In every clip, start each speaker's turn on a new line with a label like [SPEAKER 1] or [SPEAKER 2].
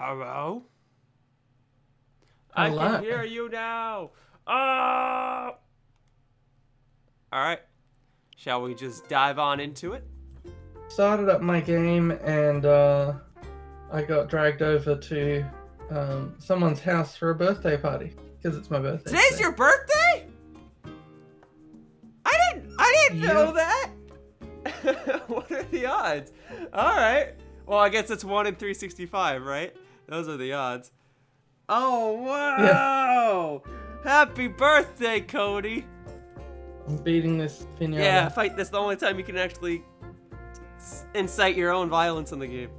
[SPEAKER 1] Hello? I
[SPEAKER 2] Hello.
[SPEAKER 1] can hear you now. Oh! Alright. Shall we just dive on into it?
[SPEAKER 2] Started up my game and I got dragged over to someone's house for a birthday party because it's my birthday
[SPEAKER 1] Today's
[SPEAKER 2] today.
[SPEAKER 1] your birthday? I didn't know
[SPEAKER 2] Yeah.
[SPEAKER 1] that. What are the odds? Alright. Well, I guess it's 1 in 365, right? Those are the odds. Oh,
[SPEAKER 2] Yeah.
[SPEAKER 1] wow! Happy birthday, Cody!
[SPEAKER 2] I'm beating this pinata.
[SPEAKER 1] Yeah, fight this the only time you can actually incite your own violence in the game.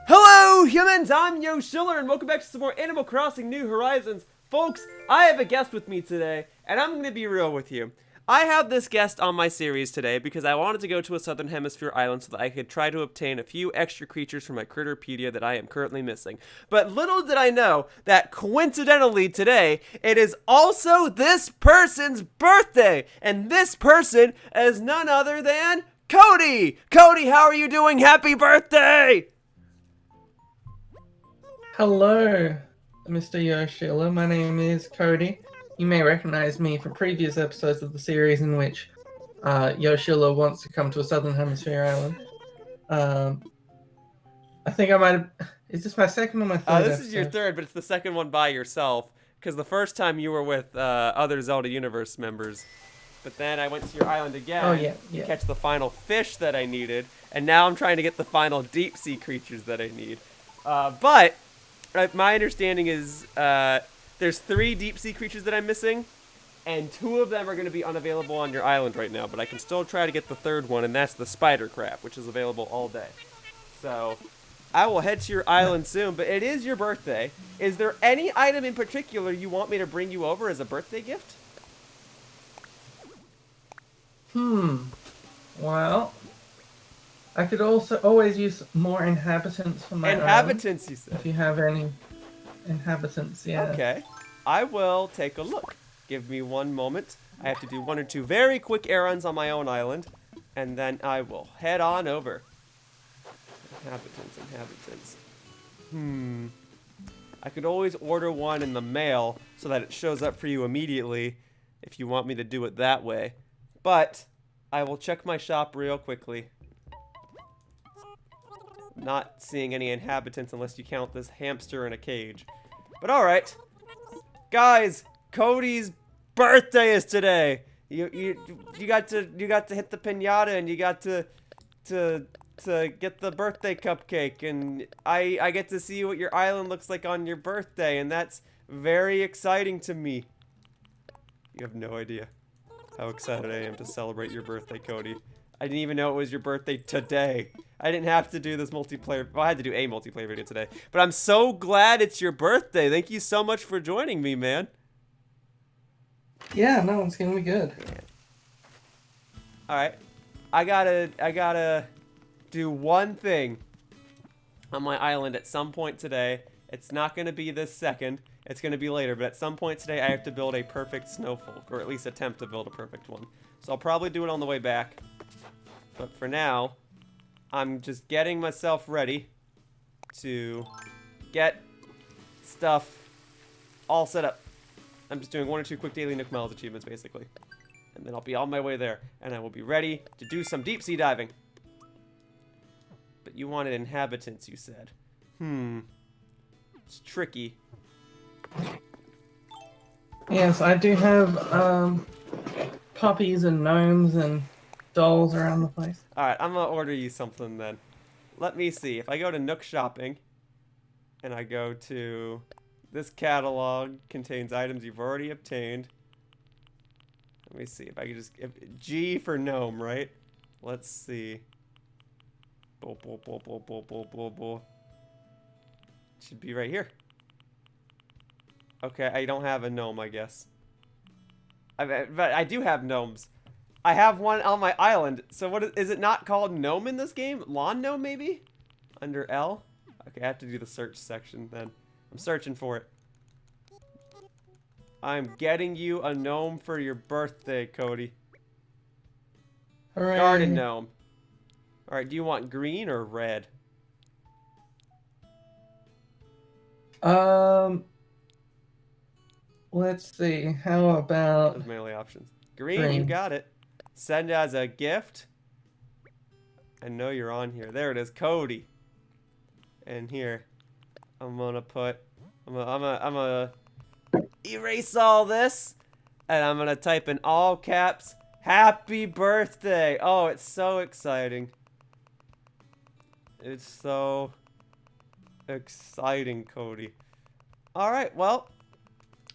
[SPEAKER 1] Hello, humans! I'm Yoshiller, and welcome back to some more Animal Crossing New Horizons. Folks, I have a guest with me today, and I'm going to be real with you. I have this guest on my series today because I wanted to go to a southern hemisphere island so that I could try to obtain a few extra creatures from my Critterpedia that I am currently missing. But little did I know that coincidentally today, it is also this person's birthday, and this person is none other than Cody! Cody, how are you doing? Happy birthday!
[SPEAKER 2] Hello, Mr. Yoshiller. My name is Cody. You may recognize me from previous episodes of the series in which Yoshiller wants to come to a southern hemisphere island. I think I might have. Is this my second or my third
[SPEAKER 1] This
[SPEAKER 2] episode?
[SPEAKER 1] is your third, but it's the second one by yourself. Because the first time you were with other Zelda Universe members. But then I went to your island again
[SPEAKER 2] Oh, yeah.
[SPEAKER 1] to catch the final fish that I needed. And now I'm trying to get the final deep sea creatures that I need. But my understanding is there's 3 deep sea creatures that I'm missing. And 2 of them are going to be unavailable on your island right now. But I can still try to get the third one, and that's the spider crab, which is available all day. So I will head to your island soon, but it is your birthday. Is there any item in particular you want me to bring you over as a birthday gift?
[SPEAKER 2] Well, I could also always use more inhabitants for my
[SPEAKER 1] Inhabitants, you
[SPEAKER 2] own.
[SPEAKER 1] said.
[SPEAKER 2] If you have any inhabitants, yeah.
[SPEAKER 1] Okay. I will take a look. Give me one moment. I have to do 1 or 2 very quick errands on my own island, and then I will head on over. Inhabitants. I could always order one in the mail so that it shows up for you immediately if you want me to do it that way. But I will check my shop real quickly. Not seeing any inhabitants unless you count this hamster in a cage. But alright. Guys, Cody's birthday is today. You got to hit the piñata, and you got to get the birthday cupcake, and I get to see what your island looks like on your birthday, and that's very exciting to me. You have no idea how excited I am to celebrate your birthday, Cody. I didn't even know it was your birthday today. I didn't have to do this multiplayer. Well, I had to do a multiplayer video today. But I'm so glad it's your birthday. Thank you so much for joining me, man.
[SPEAKER 2] Yeah, no, it's gonna be good.
[SPEAKER 1] Alright. I gotta do one thing on my island at some point today. It's not gonna be this second. It's gonna be later, but at some point today I have to build a perfect snowfolk, or at least attempt to build a perfect one. So I'll probably do it on the way back. But for now, I'm just getting myself ready to get stuff all set up. I'm just doing 1 or 2 quick daily Nook Miles achievements, basically. And then I'll be on my way there, and I will be ready to do some deep sea diving. But you wanted inhabitants, you said. It's tricky.
[SPEAKER 2] Yes, I do have puppies and gnomes and dolls around the place.
[SPEAKER 1] Alright, I'm gonna order you something then. Let me see. If I go to Nook Shopping, and I go to... This catalog contains items you've already obtained. Let me see if I can just... G for gnome, right? Let's see. Should be right here. Okay, I don't have a gnome, I guess. But I do have gnomes. I have one on my island. So what is it not called gnome in this game? Lawn gnome, maybe? Under L? Okay, I have to do the search section then. I'm searching for it. I'm getting you a gnome for your birthday, Cody.
[SPEAKER 2] Hooray.
[SPEAKER 1] Garden gnome. Alright, do you want green or red?
[SPEAKER 2] Um, let's see. How about
[SPEAKER 1] Those are my only options. Green, you
[SPEAKER 2] green?
[SPEAKER 1] got it. Send as a gift. I know you're on here. There it is, Cody. And here, I'm gonna put, I'm gonna erase all this, and I'm gonna type in all caps, "Happy birthday!" Oh, it's so exciting. It's so exciting, Cody. All right, well,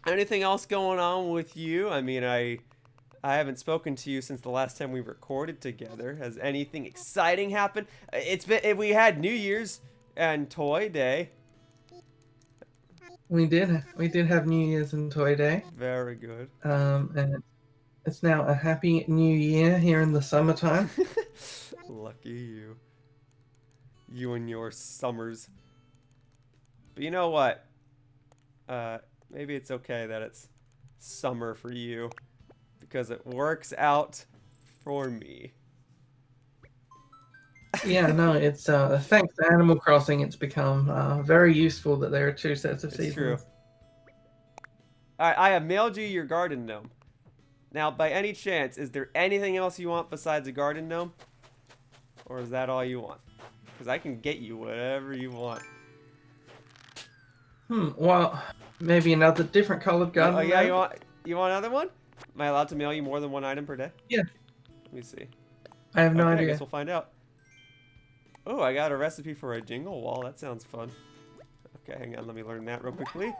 [SPEAKER 1] anything else going on with you? I mean, I haven't spoken to you since the last time we recorded together. Has anything exciting happened? We had New Year's and Toy Day.
[SPEAKER 2] We did have New Year's and Toy Day.
[SPEAKER 1] Very good.
[SPEAKER 2] And it's now a happy new year here in the summertime.
[SPEAKER 1] Lucky you. You and your summers. But you know what? Maybe it's okay that it's summer for you, because it works out for me.
[SPEAKER 2] Yeah, no, it's thanks to Animal Crossing, it's become very useful that there are two sets of seasons.
[SPEAKER 1] It's true. Alright, I have mailed you your garden gnome. Now, by any chance, is there anything else you want besides a garden gnome? Or is that all you want? Because I can get you whatever you want.
[SPEAKER 2] Well, maybe another different colored garden.
[SPEAKER 1] Oh yeah, you want another one? Am I allowed to mail you more than one item per day?
[SPEAKER 2] Yeah.
[SPEAKER 1] Let me see.
[SPEAKER 2] I have no
[SPEAKER 1] Okay,
[SPEAKER 2] idea.
[SPEAKER 1] I guess we'll find out. Oh, I got a recipe for a jingle wall. That sounds fun. Okay, hang on. Let me learn that real quickly.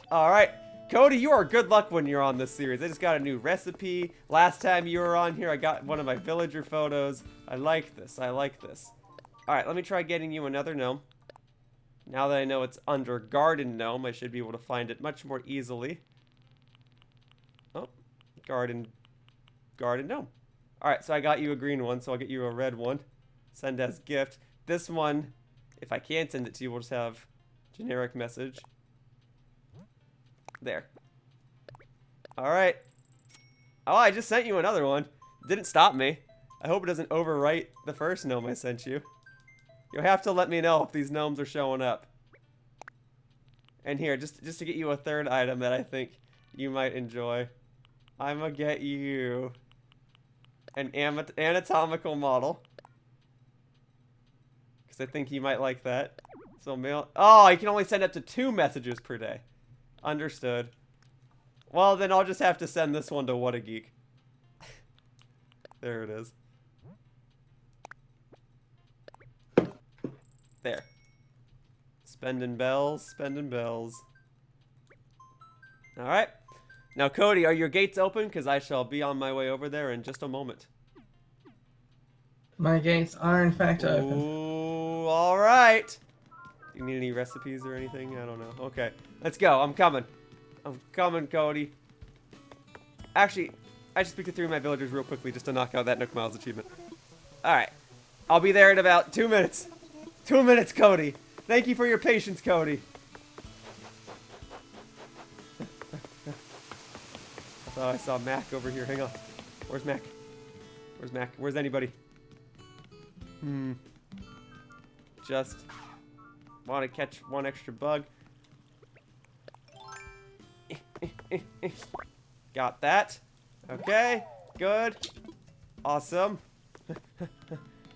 [SPEAKER 1] All right. Cody, you are good luck when you're on this series. I just got a new recipe. Last time you were on here, I got one of my villager photos. I like this. I like this. All right, let me try getting you another gnome. Now that I know it's under garden gnome, I should be able to find it much more easily. Oh, garden gnome. All right, so I got you a green one, so I'll get you a red one. Send as gift. This one, if I can't send it to you, we'll just have generic message. There. All right. Oh, I just sent you another one. Didn't stop me. I hope it doesn't overwrite the first gnome I sent you. You'll have to let me know if these gnomes are showing up. And here, just to get you a third item that I think you might enjoy, I'm gonna get you an anatomical model. Because I think you might like that. So mail. Oh, I can only send up to 2 messages per day. Understood. Well, then I'll just have to send this one to What a Geek. There it is. There. Spending bells, spending bells. Alright. Now, Cody, are your gates open? Because I shall be on my way over there in just a moment.
[SPEAKER 2] My gates are in fact open.
[SPEAKER 1] Ooh, alright. Do you need any recipes or anything? I don't know. Okay, let's go. I'm coming. I'm coming, Cody. Actually, I should speak to 3 of my villagers real quickly just to knock out that Nook Miles achievement. Alright. I'll be there in about 2 minutes. 2 minutes, Cody. Thank you for your patience, Cody. I thought I saw Mac over here. Hang on. Where's Mac? Where's Mac? Where's anybody? Just want to catch one extra bug. Got that. Okay. Good. Awesome.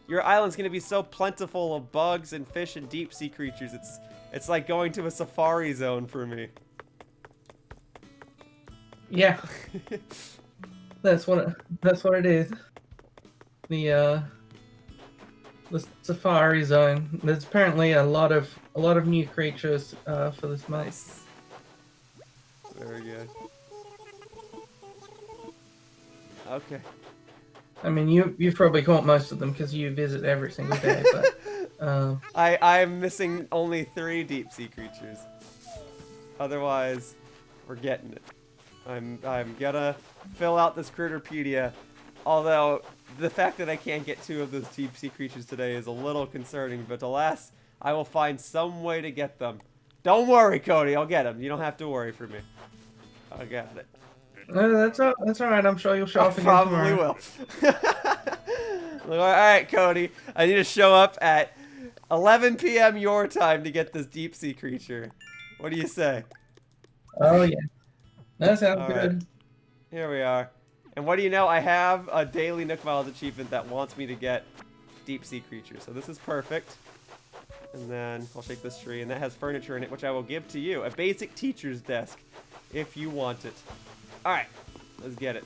[SPEAKER 1] Your island's gonna be so plentiful of bugs and fish and deep sea creatures. It's like going to a safari zone for me.
[SPEAKER 2] Yeah. That's what it is. The safari zone. There's apparently a lot of new creatures for this month.
[SPEAKER 1] Nice. Very good. Okay.
[SPEAKER 2] I mean, you've probably caught most of them because you visit every single day, but
[SPEAKER 1] I'm missing only 3 deep sea creatures. Otherwise, we're getting it. I'm gonna fill out this Critterpedia. Although the fact that I can't get 2 of those deep sea creatures today is a little concerning, but alas, I will find some way to get them. Don't worry, Cody, I'll get them. You don't have to worry for me. I got it.
[SPEAKER 2] that's all right. I'm sure you'll show up again
[SPEAKER 1] Probably
[SPEAKER 2] tomorrow.
[SPEAKER 1] will. All right, Cody. I need to show up at 11 p.m. your time to get this deep sea creature. What do you say?
[SPEAKER 2] Oh yeah, that sounds
[SPEAKER 1] All
[SPEAKER 2] good.
[SPEAKER 1] right. Here we are. And what do you know? I have a daily Nook Miles achievement that wants me to get deep sea creatures. So this is perfect. And then I'll shake this tree, and that has furniture in it, which I will give to you. A basic teacher's desk, if you want it. All right, let's get it.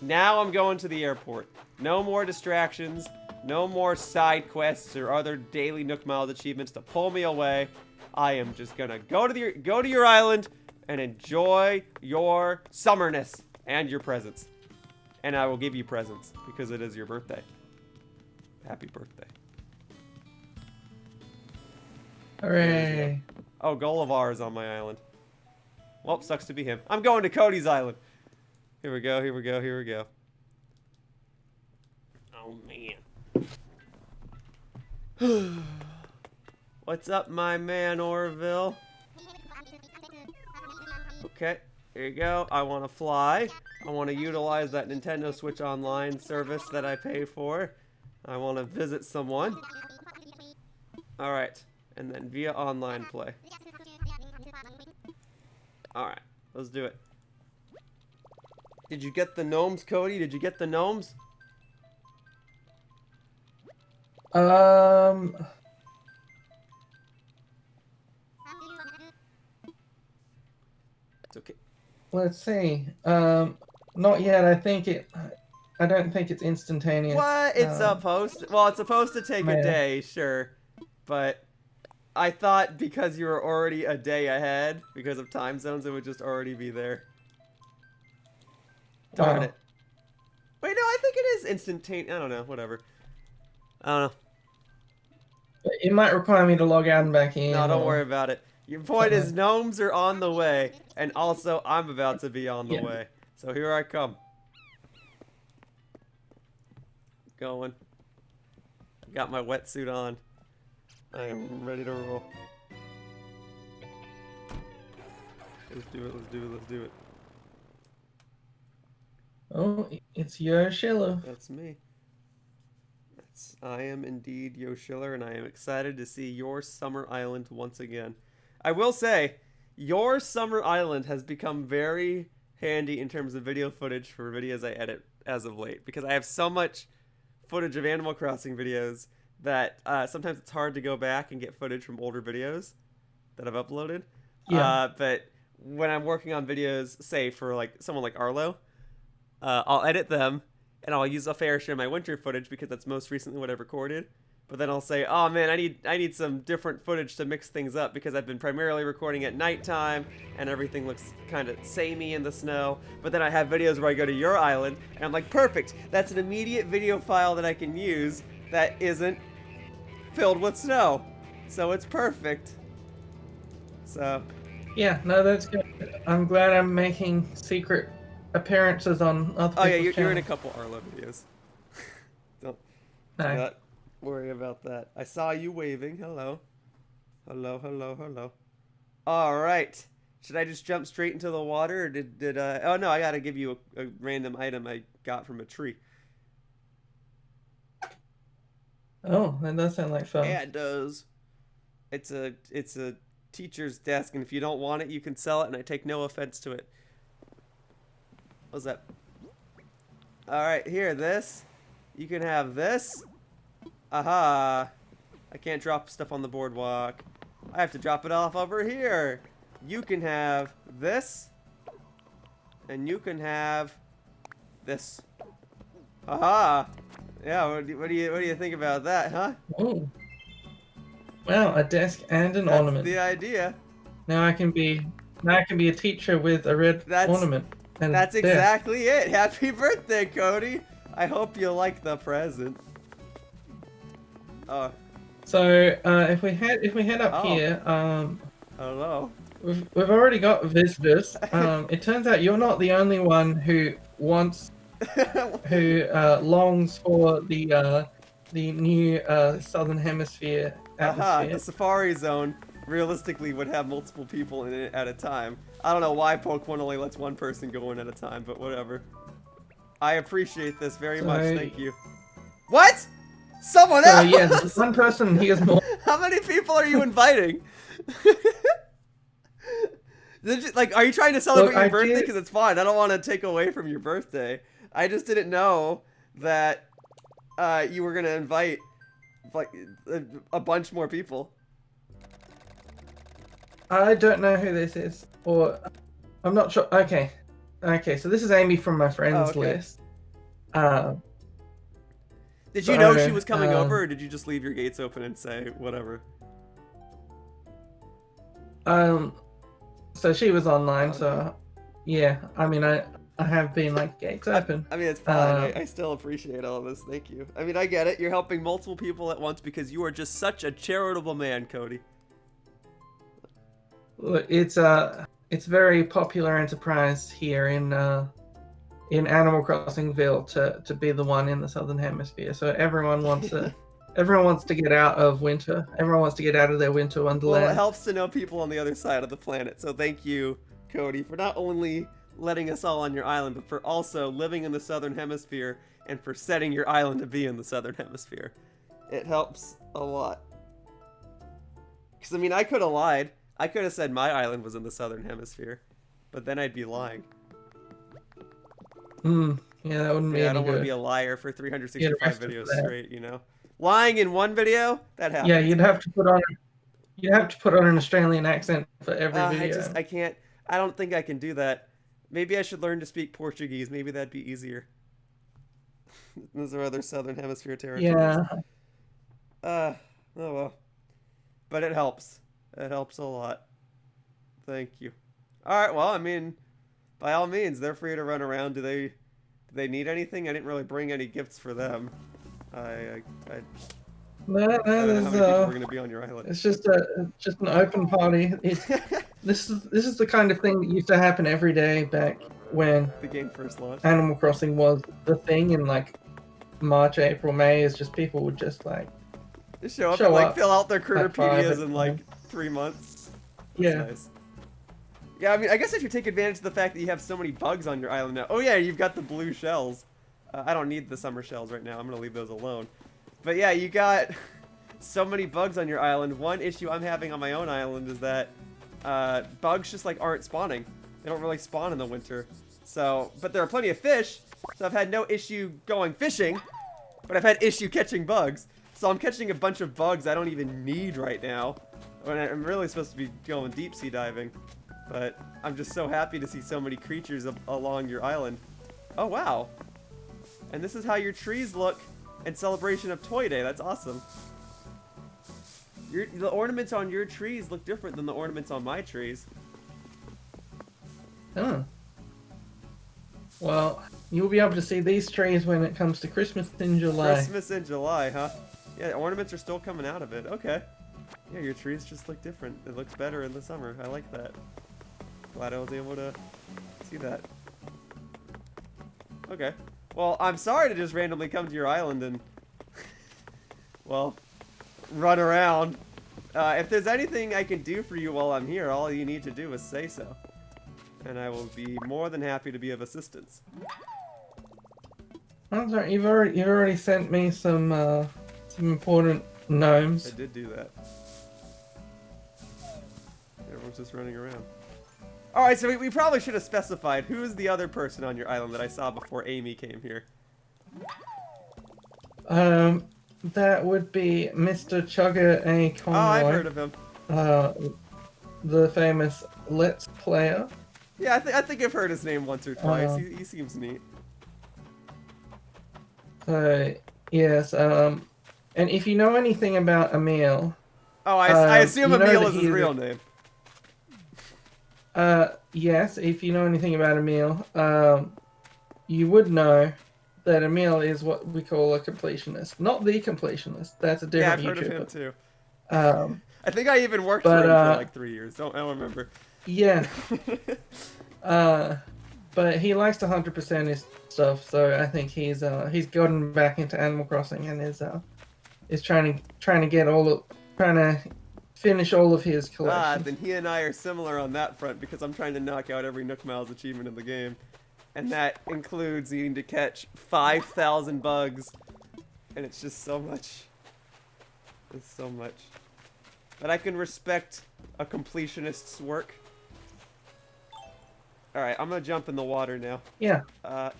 [SPEAKER 1] Now I'm going to the airport. No more distractions. No more side quests or other daily Nook Miles achievements to pull me away. I am just gonna go to your island and enjoy your summerness and your presents. And I will give you presents because it is your birthday. Happy birthday.
[SPEAKER 2] Hooray!
[SPEAKER 1] Oh, Gullivar is on my island. Well, sucks to be him. I'm going to Cody's island. Here we go, here we go, here we go. Oh, man. What's up, my man, Orville? Okay, here you go. I want to fly. I want to utilize that Nintendo Switch Online service that I pay for. I want to visit someone. Alright, and then via online play. Alright, let's do it. Did you get the gnomes, Cody? Did you get the gnomes? It's okay.
[SPEAKER 2] Let's see. Not yet. I don't think it's instantaneous.
[SPEAKER 1] What? It's supposed to, well, it's supposed to take a day, sure. But I thought because you were already a day ahead, because of time zones, it would just already be there. Darn it. Wait, no, I think it is instantaneous. I don't know, whatever. I don't know.
[SPEAKER 2] It might require me to log out and back in.
[SPEAKER 1] No, don't worry about it. Your point is gnomes are on the way, and also I'm about to be on the way. So here I come. Going. Got my wetsuit on. I am ready to roll. Let's do it, let's do it, let's do it.
[SPEAKER 2] Oh, it's Yoshiller.
[SPEAKER 1] That's me. I am indeed Yoshiller, and I am excited to see your summer island once again. I will say, your summer island has become very handy in terms of video footage for videos I edit as of late, because I have so much footage of Animal Crossing videos that sometimes it's hard to go back and get footage from older videos that I've uploaded.
[SPEAKER 2] Yeah.
[SPEAKER 1] But when I'm working on videos, say for like someone like Arlo, I'll edit them and I'll use a fair share of my winter footage because that's most recently what I've recorded. But then I'll say, oh man, I need some different footage to mix things up because I've been primarily recording at nighttime and everything looks kind of samey in the snow. But then I have videos where I go to your island and I'm like, perfect, that's an immediate video file that I can use that isn't filled with snow. So it's perfect. So.
[SPEAKER 2] Yeah, no, that's good. I'm glad I'm making secret appearances on other people's
[SPEAKER 1] Oh yeah, you're in a
[SPEAKER 2] channels.
[SPEAKER 1] couple Arlo videos. Don't
[SPEAKER 2] No.
[SPEAKER 1] not worry about that. I saw you waving. Hello. Hello, hello, hello. Alright. Should I just jump straight into the water, or did I... Oh no, I gotta give you a random item I got from a tree.
[SPEAKER 2] Oh, that does sound like fun.
[SPEAKER 1] Yeah, it does. It's a teacher's desk, and if you don't want it, you can sell it, and I take no offense to it. What's that? Alright, here, this. You can have this. Aha. I can't drop stuff on the boardwalk. I have to drop it off over here. You can have this. And you can have this. Aha. Yeah, what do you think about that, huh?
[SPEAKER 2] Oh. Wow, a desk and an
[SPEAKER 1] That's
[SPEAKER 2] ornament.
[SPEAKER 1] the idea.
[SPEAKER 2] Now I can be a teacher with a red ornament. And
[SPEAKER 1] That's
[SPEAKER 2] desk.
[SPEAKER 1] exactly it. Happy birthday, Cody. I hope you like the present. Oh.
[SPEAKER 2] So if we head up here,
[SPEAKER 1] Hello.
[SPEAKER 2] we've already got visitors. It turns out you're not the only one who longs for the new southern hemisphere atmosphere.
[SPEAKER 1] The safari zone realistically would have multiple people in it at a time. I don't know why Pokemon only lets one person go in at a time, but whatever. I appreciate this very much, thank you. What? Someone else?
[SPEAKER 2] Yeah, there's one person here's more.
[SPEAKER 1] How many people are you inviting? Like, are you trying to celebrate your birthday?
[SPEAKER 2] did.
[SPEAKER 1] Because it's fine. I don't want to take away from your birthday. I just didn't know that you were gonna invite like a bunch more people.
[SPEAKER 2] I don't know who this is, or I'm not sure. Okay, so this is Amy from my friends
[SPEAKER 1] okay.
[SPEAKER 2] list.
[SPEAKER 1] Did you know she was coming over, or did you just leave your gates open and say whatever?
[SPEAKER 2] So she was online,
[SPEAKER 1] Okay.
[SPEAKER 2] so yeah. I mean, I have been like gates open.
[SPEAKER 1] I mean, it's fine. I still appreciate all of this. Thank you. I mean, I get it. You're helping multiple people at once because you are just such a charitable man, Cody.
[SPEAKER 2] Look, it's very popular enterprise here in Animal Crossingville to be the one in the Southern Hemisphere. So everyone wants to get out of winter. Everyone wants to get out of their winter wonderland.
[SPEAKER 1] Well, it helps to know people on the other side of the planet. So thank you, Cody, for not only letting us all on your island, but for also living in the Southern Hemisphere and for setting your island to be in the Southern Hemisphere. It helps a lot. Because, I mean, I could have lied. I could have said my island was in the Southern Hemisphere, but then I'd be lying.
[SPEAKER 2] Yeah, that wouldn't be any
[SPEAKER 1] I don't want to
[SPEAKER 2] good.
[SPEAKER 1] be a liar for 365 videos straight, you know? Lying in one video? That happens.
[SPEAKER 2] Yeah, you'd have to put on an Australian accent for every video.
[SPEAKER 1] I can't. I don't think I can do that. Maybe I should learn to speak Portuguese. Maybe that'd be easier. Those are other Southern Hemisphere territories.
[SPEAKER 2] Yeah.
[SPEAKER 1] Oh well. But it helps. It helps a lot. Thank you. Alright, well, I mean, by all means, they're free to run around. Do they need anything? I didn't really bring any gifts for them. I
[SPEAKER 2] No,
[SPEAKER 1] don't know how many people are going to be on your island.
[SPEAKER 2] it's just an open party. This is the kind of thing that used to happen every day back when
[SPEAKER 1] the game first launched.
[SPEAKER 2] Animal Crossing was the thing in like March, April, May. Is just people would just like
[SPEAKER 1] Just show up and like fill out their careerpedias in like 3 months. That's nice. Yeah, I mean, I guess if you take advantage of the fact that you have so many bugs on your island now. Oh yeah, you've got the blue shells. I don't need the summer shells right now. I'm gonna leave those alone. But yeah, you got so many bugs on your island. One issue I'm having on my own island is that bugs just like aren't spawning. They don't really spawn in the winter. So, but there are plenty of fish. So I've had no issue going fishing, but I've had issue catching bugs. So I'm catching a bunch of bugs I don't even need right now. When I'm really supposed to be going deep sea diving. But I'm just so happy to see so many creatures along your island. Oh wow. And this is how your trees look in celebration of Toy Day. That's awesome. The ornaments on your trees look different than the ornaments on my trees.
[SPEAKER 2] Huh. Well, you'll be able to see these trees when it comes to Christmas in July.
[SPEAKER 1] Christmas in July, huh? Yeah, ornaments are still coming out of it. Okay. Yeah, your trees just look different. It looks better in the summer. I like that. Glad I was able to see that. Okay. Well, I'm sorry to just randomly come to your island and, well, run around. If there's anything I can do for you while I'm here, all you need to do is say so. And I will be more than happy to be of assistance.
[SPEAKER 2] I'm sorry, you've already sent me some important gnomes.
[SPEAKER 1] I did do that. Everyone's just running around. Alright, so we probably should have specified who's the other person on your island that I saw before Amy came here.
[SPEAKER 2] That would be Mr. Chugga A. Conroy.
[SPEAKER 1] Oh, I've heard of him.
[SPEAKER 2] The famous Let's Player.
[SPEAKER 1] Yeah, I think I've heard his name once or twice. He seems neat.
[SPEAKER 2] Yes, and if you know anything about Emil...
[SPEAKER 1] Oh, I assume Emil is his real name.
[SPEAKER 2] Yes, if you know anything about Emil, you would know that Emil is what we call a completionist. Not the completionist, that's a different YouTuber.
[SPEAKER 1] Yeah, I've heard of him too. I think I even worked for him for like 3 years. I don't remember.
[SPEAKER 2] Yeah. But he likes to 100% his stuff, so I think he's gotten back into Animal Crossing and is trying to finish all of his collections.
[SPEAKER 1] Then he and I are similar on that front because I'm trying to knock out every Nook Miles achievement in the game. And that includes needing to catch 5,000 bugs. And it's just so much. It's so much. But I can respect a completionist's work. All right, I'm gonna jump in the water now.
[SPEAKER 2] Yeah.
[SPEAKER 1] I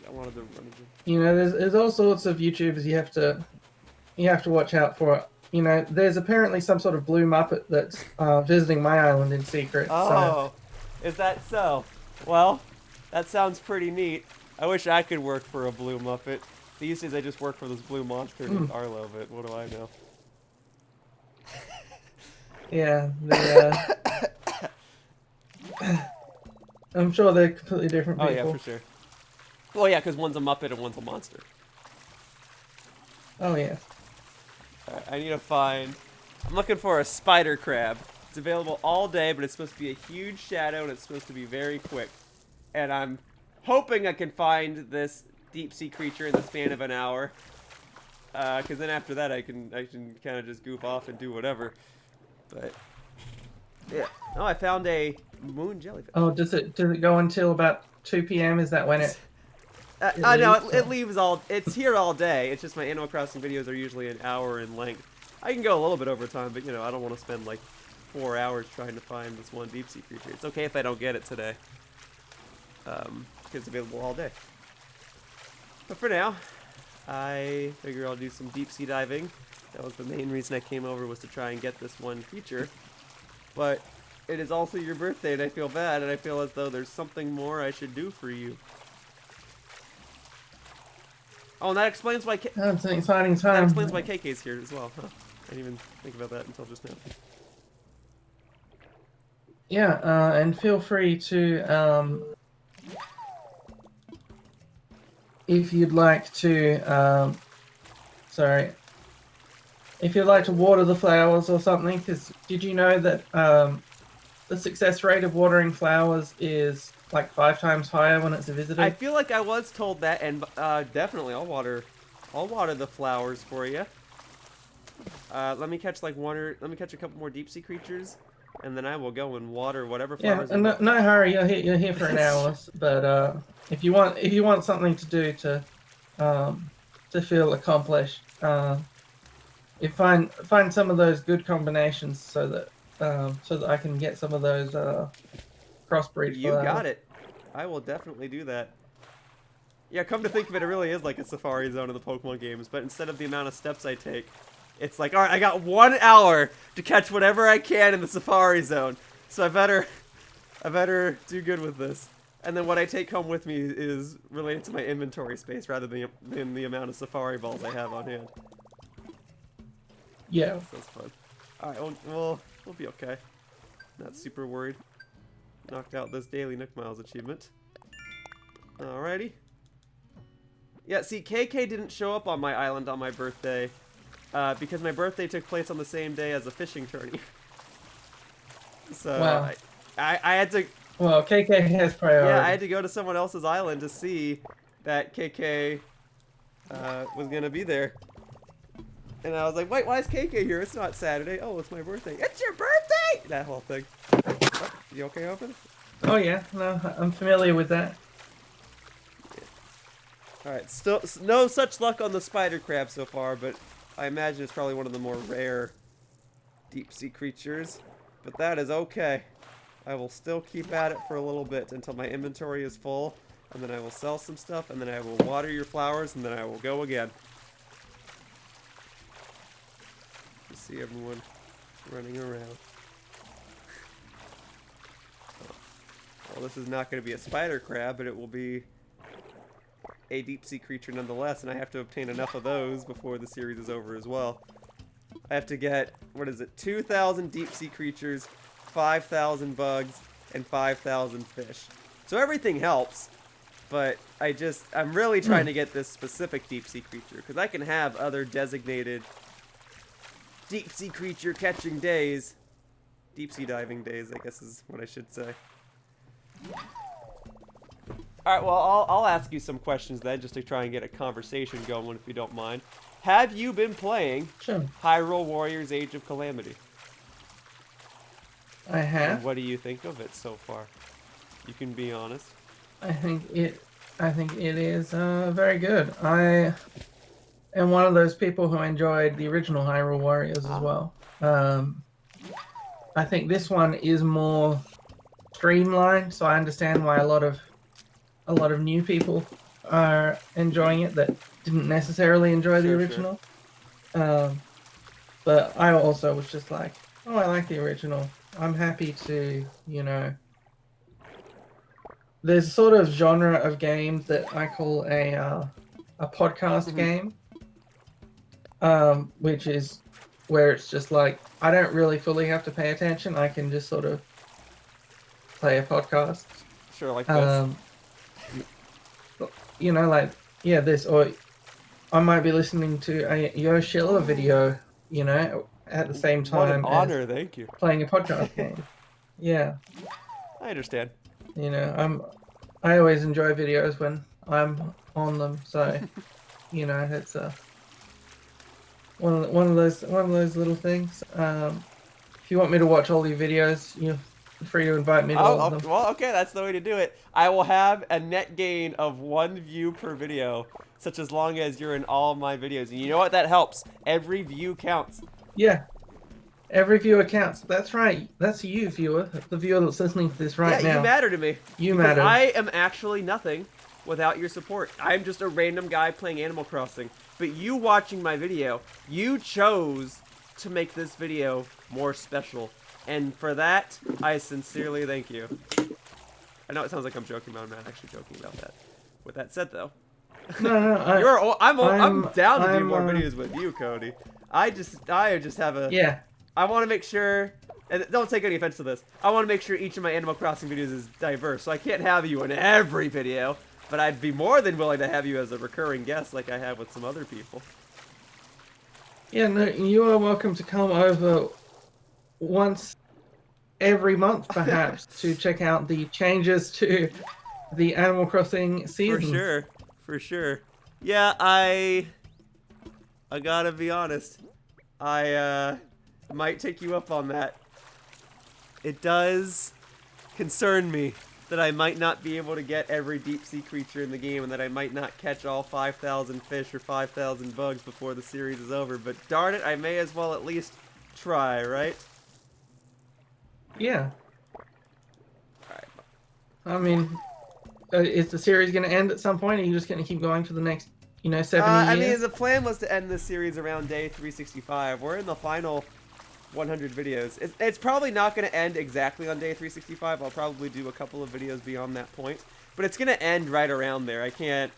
[SPEAKER 1] wanted to run again.
[SPEAKER 2] You know, there's all sorts of YouTubers you have to watch out for. You know, there's apparently some sort of blue Muppet that's visiting my island in secret.
[SPEAKER 1] Oh, is that so? Well, that sounds pretty neat. I wish I could work for a blue Muppet. These days I just work for this blue monster named Arlo, but what do I know?
[SPEAKER 2] Yeah, I'm sure they're completely different people.
[SPEAKER 1] Oh yeah, for sure. Well, yeah, because one's a Muppet and one's a monster.
[SPEAKER 2] Oh yeah.
[SPEAKER 1] Alright, I need to find... I'm looking for a spider crab. It's available all day, but it's supposed to be a huge shadow, and it's supposed to be very quick. And I'm hoping I can find this deep-sea creature in the span of an hour. Because then after that, I can kind of just goof off and do whatever. But, yeah. Oh, I found a moon jellyfish.
[SPEAKER 2] Oh, does it go until about 2 p.m.? Is that when it...
[SPEAKER 1] I know, it leaves all... It's here all day. It's just my Animal Crossing videos are usually an hour in length. I can go a little bit over time, but, you know, I don't want to spend, like, 4 hours trying to find this one deep-sea creature. It's okay if I don't get it today. Because it's available all day. But for now, I figure I'll do some deep-sea diving. That was the main reason I came over, was to try and get this one creature. But it is also your birthday, and I feel bad, and I feel as though there's something more I should do for you. Oh, and that explains why...
[SPEAKER 2] That's an exciting time.
[SPEAKER 1] That explains why KK's here as well, huh? I didn't even think about that until just now.
[SPEAKER 2] Yeah, and feel free to, if you'd like to, if you'd like to water the flowers or something, because did you know that the success rate of watering flowers is like 5 times higher when it's a visitor?
[SPEAKER 1] I feel like I was told that, and definitely I'll water the flowers for you. Let me catch let me catch a couple more deep sea creatures, and then I will go and water whatever flowers.
[SPEAKER 2] Yeah, no hurry. You're here for an hour, but if you want something to do to feel accomplished, you find some of those good combinations so that I can get some of those crossbreed.
[SPEAKER 1] You got it. I will definitely do that. Yeah, come to think of it, it really is like a safari zone in the Pokemon games, but instead of the amount of steps I take, it's like, alright, I got 1 hour to catch whatever I can in the safari zone, so I better do good with this. And then what I take home with me is related to my inventory space rather than the amount of safari balls I have on hand.
[SPEAKER 2] Yeah.
[SPEAKER 1] That's fun. Alright, we'll be okay. Not super worried. Knocked out this daily Nook Miles achievement. Alrighty. Yeah, see, KK didn't show up on my island on my birthday because my birthday took place on the same day as a fishing tourney. So
[SPEAKER 2] wow.
[SPEAKER 1] I had to...
[SPEAKER 2] Well, KK has priority.
[SPEAKER 1] Yeah, I had to go to someone else's island to see that KK was going to be there. And I was like, wait, why is KK here? It's not Saturday. Oh, it's my birthday. It's your birthday! That whole thing. Oh, you okay over there?
[SPEAKER 2] Oh, yeah. No, I'm familiar with that.
[SPEAKER 1] Yeah. Alright, still no such luck on the spider crab so far, but I imagine it's probably one of the more rare deep-sea creatures. But that is okay. I will still keep at it for a little bit until my inventory is full, and then I will sell some stuff, and then I will water your flowers, and then I will go again. See everyone running around. Well, this is not going to be a spider crab, but it will be a deep-sea creature nonetheless, and I have to obtain enough of those before the series is over as well. I have to get, 2,000 deep-sea creatures, 5,000 bugs, and 5,000 fish. So everything helps, but I'm really trying to get this specific deep-sea creature, because I can have other designated deep-sea creature catching days. Deep-sea diving days, I guess is what I should say. Alright, well, I'll ask you some questions then, just to try and get a conversation going, if you don't mind. Have you been playing Hyrule Warriors Age of Calamity?
[SPEAKER 2] I have.
[SPEAKER 1] And what do you think of it so far? You can be honest.
[SPEAKER 2] I think it is very good. I am one of those people who enjoyed the original Hyrule Warriors as well. I think this one is more streamlined, so I understand why a lot of new people are enjoying it that didn't necessarily enjoy the
[SPEAKER 1] Sure,
[SPEAKER 2] original. But I also was just like, oh, I like the original. I'm happy to, there's a sort of genre of games that I call a podcast game, which is where it's just like I don't really fully have to pay attention. I can just sort of play a podcast.
[SPEAKER 1] Sure, like this.
[SPEAKER 2] Like this, or I might be listening to a Yoshiller video, at the same time.
[SPEAKER 1] What an honor, thank you.
[SPEAKER 2] Playing a podcast game. Yeah.
[SPEAKER 1] I understand.
[SPEAKER 2] I always enjoy videos when I'm on them, so it's one of those little things. If you want me to watch all your videos, you're free to invite me to all of them.
[SPEAKER 1] Well, okay, that's the way to do it. I will have a net gain of 1 view per video, such as long as you're in all my videos. And you know what? That helps. Every view counts.
[SPEAKER 2] Yeah. Every viewer counts. That's right. That's you, viewer. The viewer that's listening to this now.
[SPEAKER 1] Yeah, you matter to me.
[SPEAKER 2] You matter.
[SPEAKER 1] I am actually nothing without your support. I'm just a random guy playing Animal Crossing. But you watching my video, you chose to make this video more special. And for that, I sincerely thank you. I know it sounds like I'm joking, but I'm not actually joking about that. With that said, though,
[SPEAKER 2] no,
[SPEAKER 1] I'm down to do more videos with you, Cody. I just have a I want to make sure, and don't take any offense to this, I want to make sure each of my Animal Crossing videos is diverse, so I can't have you in every video, but I'd be more than willing to have you as a recurring guest like I have with some other people.
[SPEAKER 2] Yeah, no, you are welcome to come over once every month, perhaps, to check out the changes to the Animal Crossing season.
[SPEAKER 1] For sure. Yeah, I gotta be honest. I might take you up on that. It does concern me that I might not be able to get every deep sea creature in the game and that I might not catch all 5,000 fish or 5,000 bugs before the series is over. But darn it, I may as well at least try, right?
[SPEAKER 2] Yeah. Alright. I mean, is the series going to end at some point? Or are you just going to keep going for the next, 70 years?
[SPEAKER 1] I mean, the plan was to end this series around day 365. We're in the final 100 videos. It's probably not going to end exactly on day 365. I'll probably do a couple of videos beyond that point. But it's going to end right around there. I can't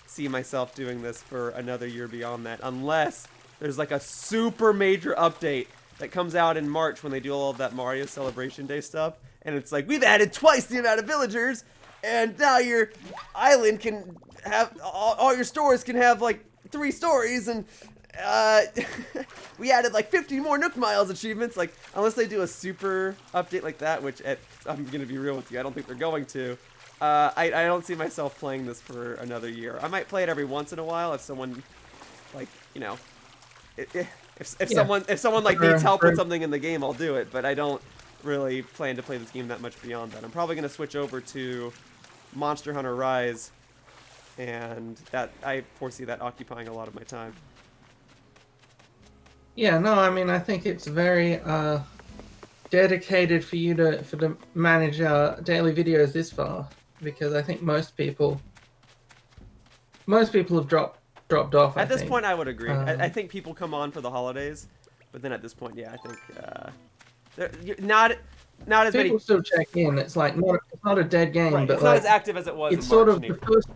[SPEAKER 1] see myself doing this for another year beyond that. Unless there's like a super major update that comes out in March when they do all of that Mario Celebration Day stuff. And it's like, we've added twice the amount of villagers. And now your island can have, all your stores can have like 3 stories. And we added like 50 more Nook Miles achievements. Like, unless they do a super update like that, which I'm going to be real with you, I don't think they're going to. I don't see myself playing this for another year. I might play it every once in a while if someone, like, if someone like needs help with something in the game, I'll do it. But I don't really plan to play this game that much beyond that. I'm probably going to switch over to Monster Hunter Rise, and that I foresee that occupying a lot of my time.
[SPEAKER 2] Yeah, no, I mean, I think it's very dedicated for you to manage daily videos this far, because I think most people have dropped off.
[SPEAKER 1] At this point, I would agree. I think people come on for the holidays, but then at this point, yeah, I think not as many.
[SPEAKER 2] People still check in. It's like it's not a dead game,
[SPEAKER 1] right.
[SPEAKER 2] but
[SPEAKER 1] it's
[SPEAKER 2] like,
[SPEAKER 1] not as active as it was.
[SPEAKER 2] It's
[SPEAKER 1] in
[SPEAKER 2] sort
[SPEAKER 1] March
[SPEAKER 2] of the first.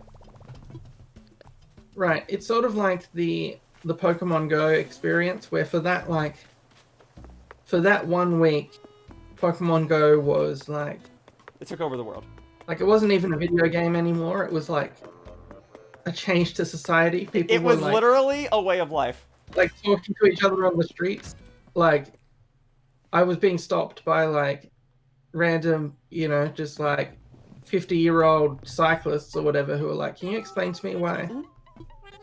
[SPEAKER 2] Right, it's sort of like the Pokemon Go experience, where for that 1 week, Pokemon Go was like,
[SPEAKER 1] it took over the world.
[SPEAKER 2] Like, it wasn't even a video game anymore. It was like a change to society. People
[SPEAKER 1] it was
[SPEAKER 2] were, like,
[SPEAKER 1] literally a way of life.
[SPEAKER 2] Like talking to each other on the streets. Like, I was being stopped by like random, just like 50-year-old cyclists or whatever who were like, "Can you explain to me why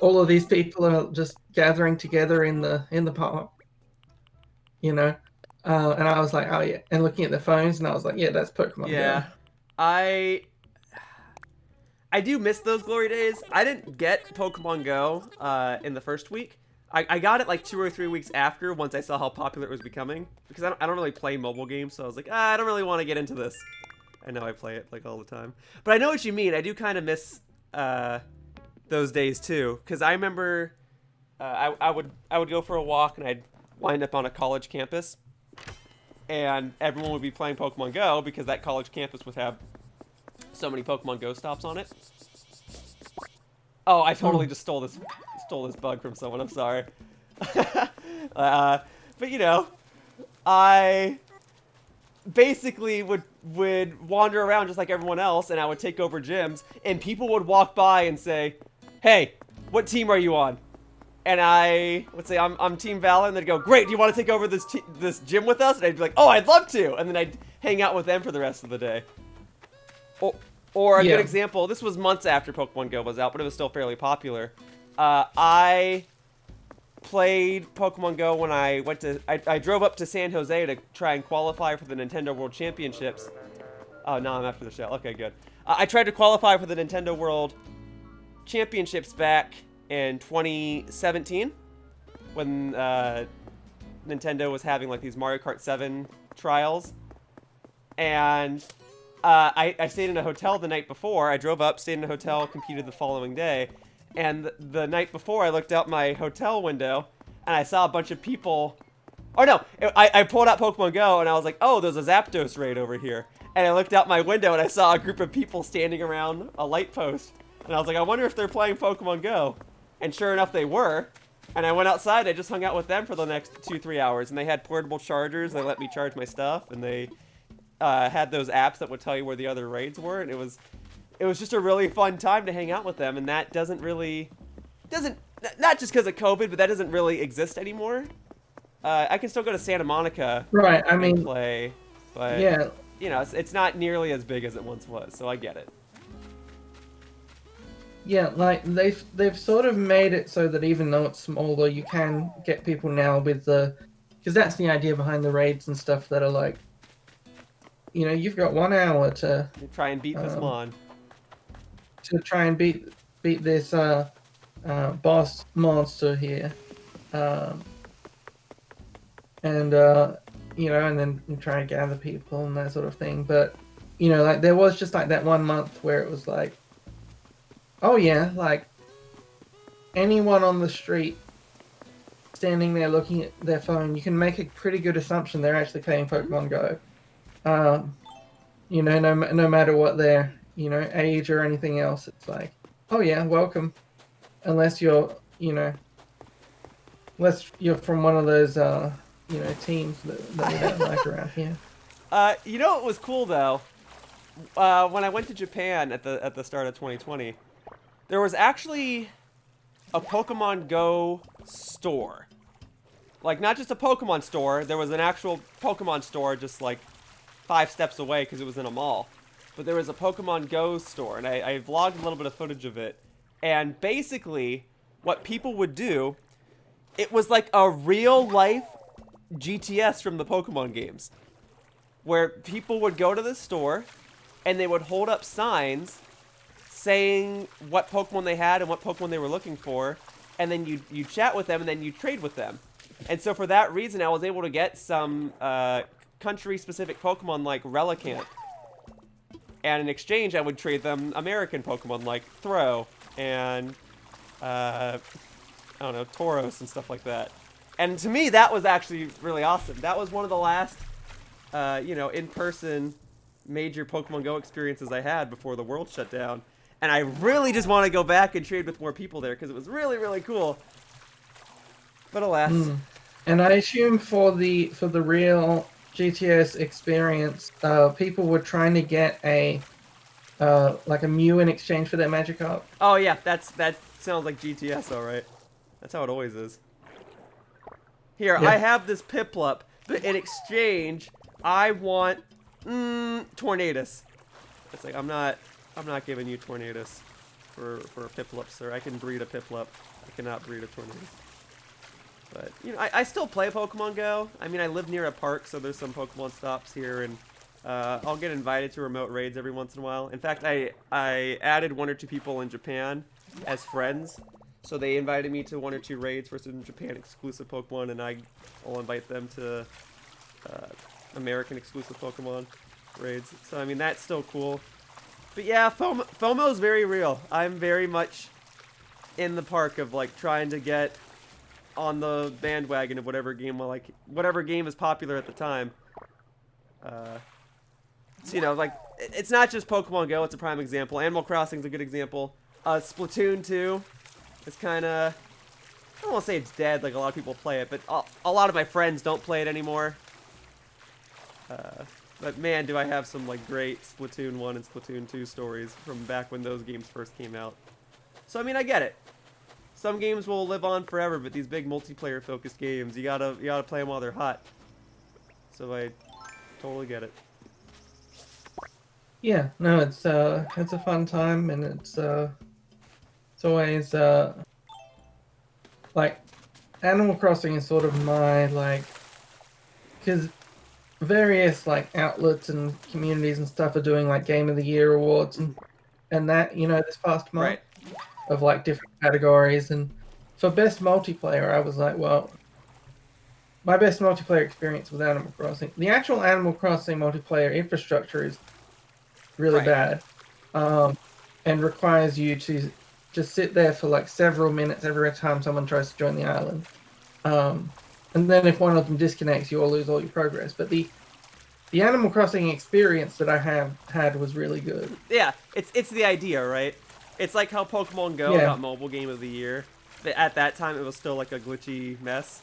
[SPEAKER 2] all of these people are just gathering together in the park?" And I was like, "Oh yeah," and looking at their phones, and I was like, "Yeah, that's Pokemon."
[SPEAKER 1] Yeah, I do miss those glory days. I didn't get Pokemon Go in the first week. I got it like 2 or 3 weeks after, once I saw how popular it was becoming, because I don't really play mobile games, so I was like, I don't really want to get into this. I know I play it like all the time. But I know what you mean. I do kind of miss those days too, because I remember I would go for a walk and I'd wind up on a college campus, and everyone would be playing Pokemon Go because that college campus would have so many Pokemon Go stops on it. Oh, I totally just stole this bug from someone. I'm sorry. But you know, I basically would wander around just like everyone else, and I would take over gyms, and people would walk by and say, "Hey, what team are you on?" And I would say, I'm Team Valor, and they'd go, "Great, do you want to take over this gym with us?" And I'd be like, "Oh, I'd love to," and then I'd hang out with them for the rest of the day. Or a good example, this was months after Pokemon Go was out, but it was still fairly popular. I played Pokemon Go when I drove up to San Jose to try and qualify for the Nintendo World Championships. Oh, no, I'm after the show. Okay, good. I tried to qualify for the Nintendo World Championships back in 2017 when Nintendo was having like these Mario Kart 7 trials. And I stayed in a hotel the night before. I drove up, stayed in a hotel, competed the following day. And the night before, I looked out my hotel window, and I saw a bunch of people. Oh, no. I pulled out Pokemon Go, and I was like, oh, there's a Zapdos raid over here. And I looked out my window, and I saw a group of people standing around a light post. And I was like, I wonder if they're playing Pokemon Go. And sure enough, they were. And I went outside. I just hung out with them for the next 2-3 hours. And they had portable chargers. They let me charge my stuff. And they had those apps that would tell you where the other raids were. And it was just a really fun time to hang out with them. And that doesn't not just because of COVID, but that doesn't really exist anymore. I can still go to Santa Monica,
[SPEAKER 2] right? I mean,
[SPEAKER 1] and play, but
[SPEAKER 2] yeah,
[SPEAKER 1] you know, it's not nearly as big as it once was. So I get it.
[SPEAKER 2] Yeah, like they've sort of made it so that even though it's smaller, you can get people now with because that's the idea behind the raids and stuff that are like, you know, you've got 1 hour to
[SPEAKER 1] try and beat this mon.
[SPEAKER 2] To try and beat this boss monster here, and you know, and then try and gather people and that sort of thing. But you know, like there was just like that 1 month where it was like, oh yeah, like anyone on the street standing there looking at their phone, you can make a pretty good assumption they're actually playing Pokemon Go. You know, no matter what their, you know, age or anything else, it's like, oh yeah, welcome. Unless you're, you know, unless you're from one of those, you know, teams that we don't like around here.
[SPEAKER 1] You know what was cool though? When I went to Japan at the start of 2020, there was actually a Pokemon Go store. Like, not just a Pokemon store, there was an actual Pokemon store just like 5 steps away because it was in a mall. But there was a Pokemon Go store, and I vlogged a little bit of footage of it. And basically, what people would do, it was like a real-life GTS from the Pokemon games. Where people would go to the store, and they would hold up signs saying what Pokemon they had and what Pokemon they were looking for, and then you chat with them, and then you trade with them. And so for that reason, I was able to get some country-specific Pokemon like Relicanth. And in exchange, I would trade them American Pokemon like Throh and, I don't know, Tauros and stuff like that. And to me, that was actually really awesome. That was one of the last, you know, in-person major Pokemon Go experiences I had before the world shut down. And I really just want to go back and trade with more people there because it was really, really cool. But alas.
[SPEAKER 2] And I assume for the real GTS experience, people were trying to get a like a Mew in exchange for their Magikarp.
[SPEAKER 1] Oh yeah, that sounds like GTS, all right. That's how it always is. Here, yeah. I have this Piplup, but in exchange, I want Tornadus. It's like I'm not giving you Tornadus for a Piplup, sir. I can breed a Piplup. I cannot breed a Tornadus. But, you know, I still play Pokemon Go. I mean, I live near a park, so there's some Pokemon stops here, and I'll get invited to remote raids every once in a while. In fact, I added 1 or 2 people in Japan as friends, so they invited me to 1 or 2 raids for some Japan-exclusive Pokemon, and I'll invite them to American-exclusive Pokemon. raids. So I mean that's still cool. But yeah, FOMO is very real. I'm very much in the park of like trying to get on the bandwagon of whatever game whatever game is popular at the time. So, you know, like it's not just Pokemon Go. It's a prime example. Animal Crossing is a good example. Splatoon 2 is kind of, I don't want to say it's dead like a lot of people play it, but a lot of my friends don't play it anymore. But man, do I have some like great Splatoon 1 and Splatoon 2 stories from back when those games first came out. So I mean, I get it. Some games will live on forever, but these big multiplayer focused games, you gotta play them while they're hot. So I totally get it.
[SPEAKER 2] Yeah, no, it's a fun time, and it's always like Animal Crossing is sort of my like, because various like outlets and communities and stuff are doing like Game of the Year awards and that, you know, this past month.
[SPEAKER 1] Right.
[SPEAKER 2] Of like different categories, and for best multiplayer I was like, well, my best multiplayer experience with Animal Crossing, the actual Animal Crossing multiplayer infrastructure is really bad, and requires you to just sit there for like several minutes every time someone tries to join the island, and then if one of them disconnects you'll lose all your progress. But the Animal Crossing experience that I have had was really good.
[SPEAKER 1] Yeah, it's the idea, right? It's like how Pokemon Go got Mobile Game of the Year. But at that time, it was still like a glitchy mess.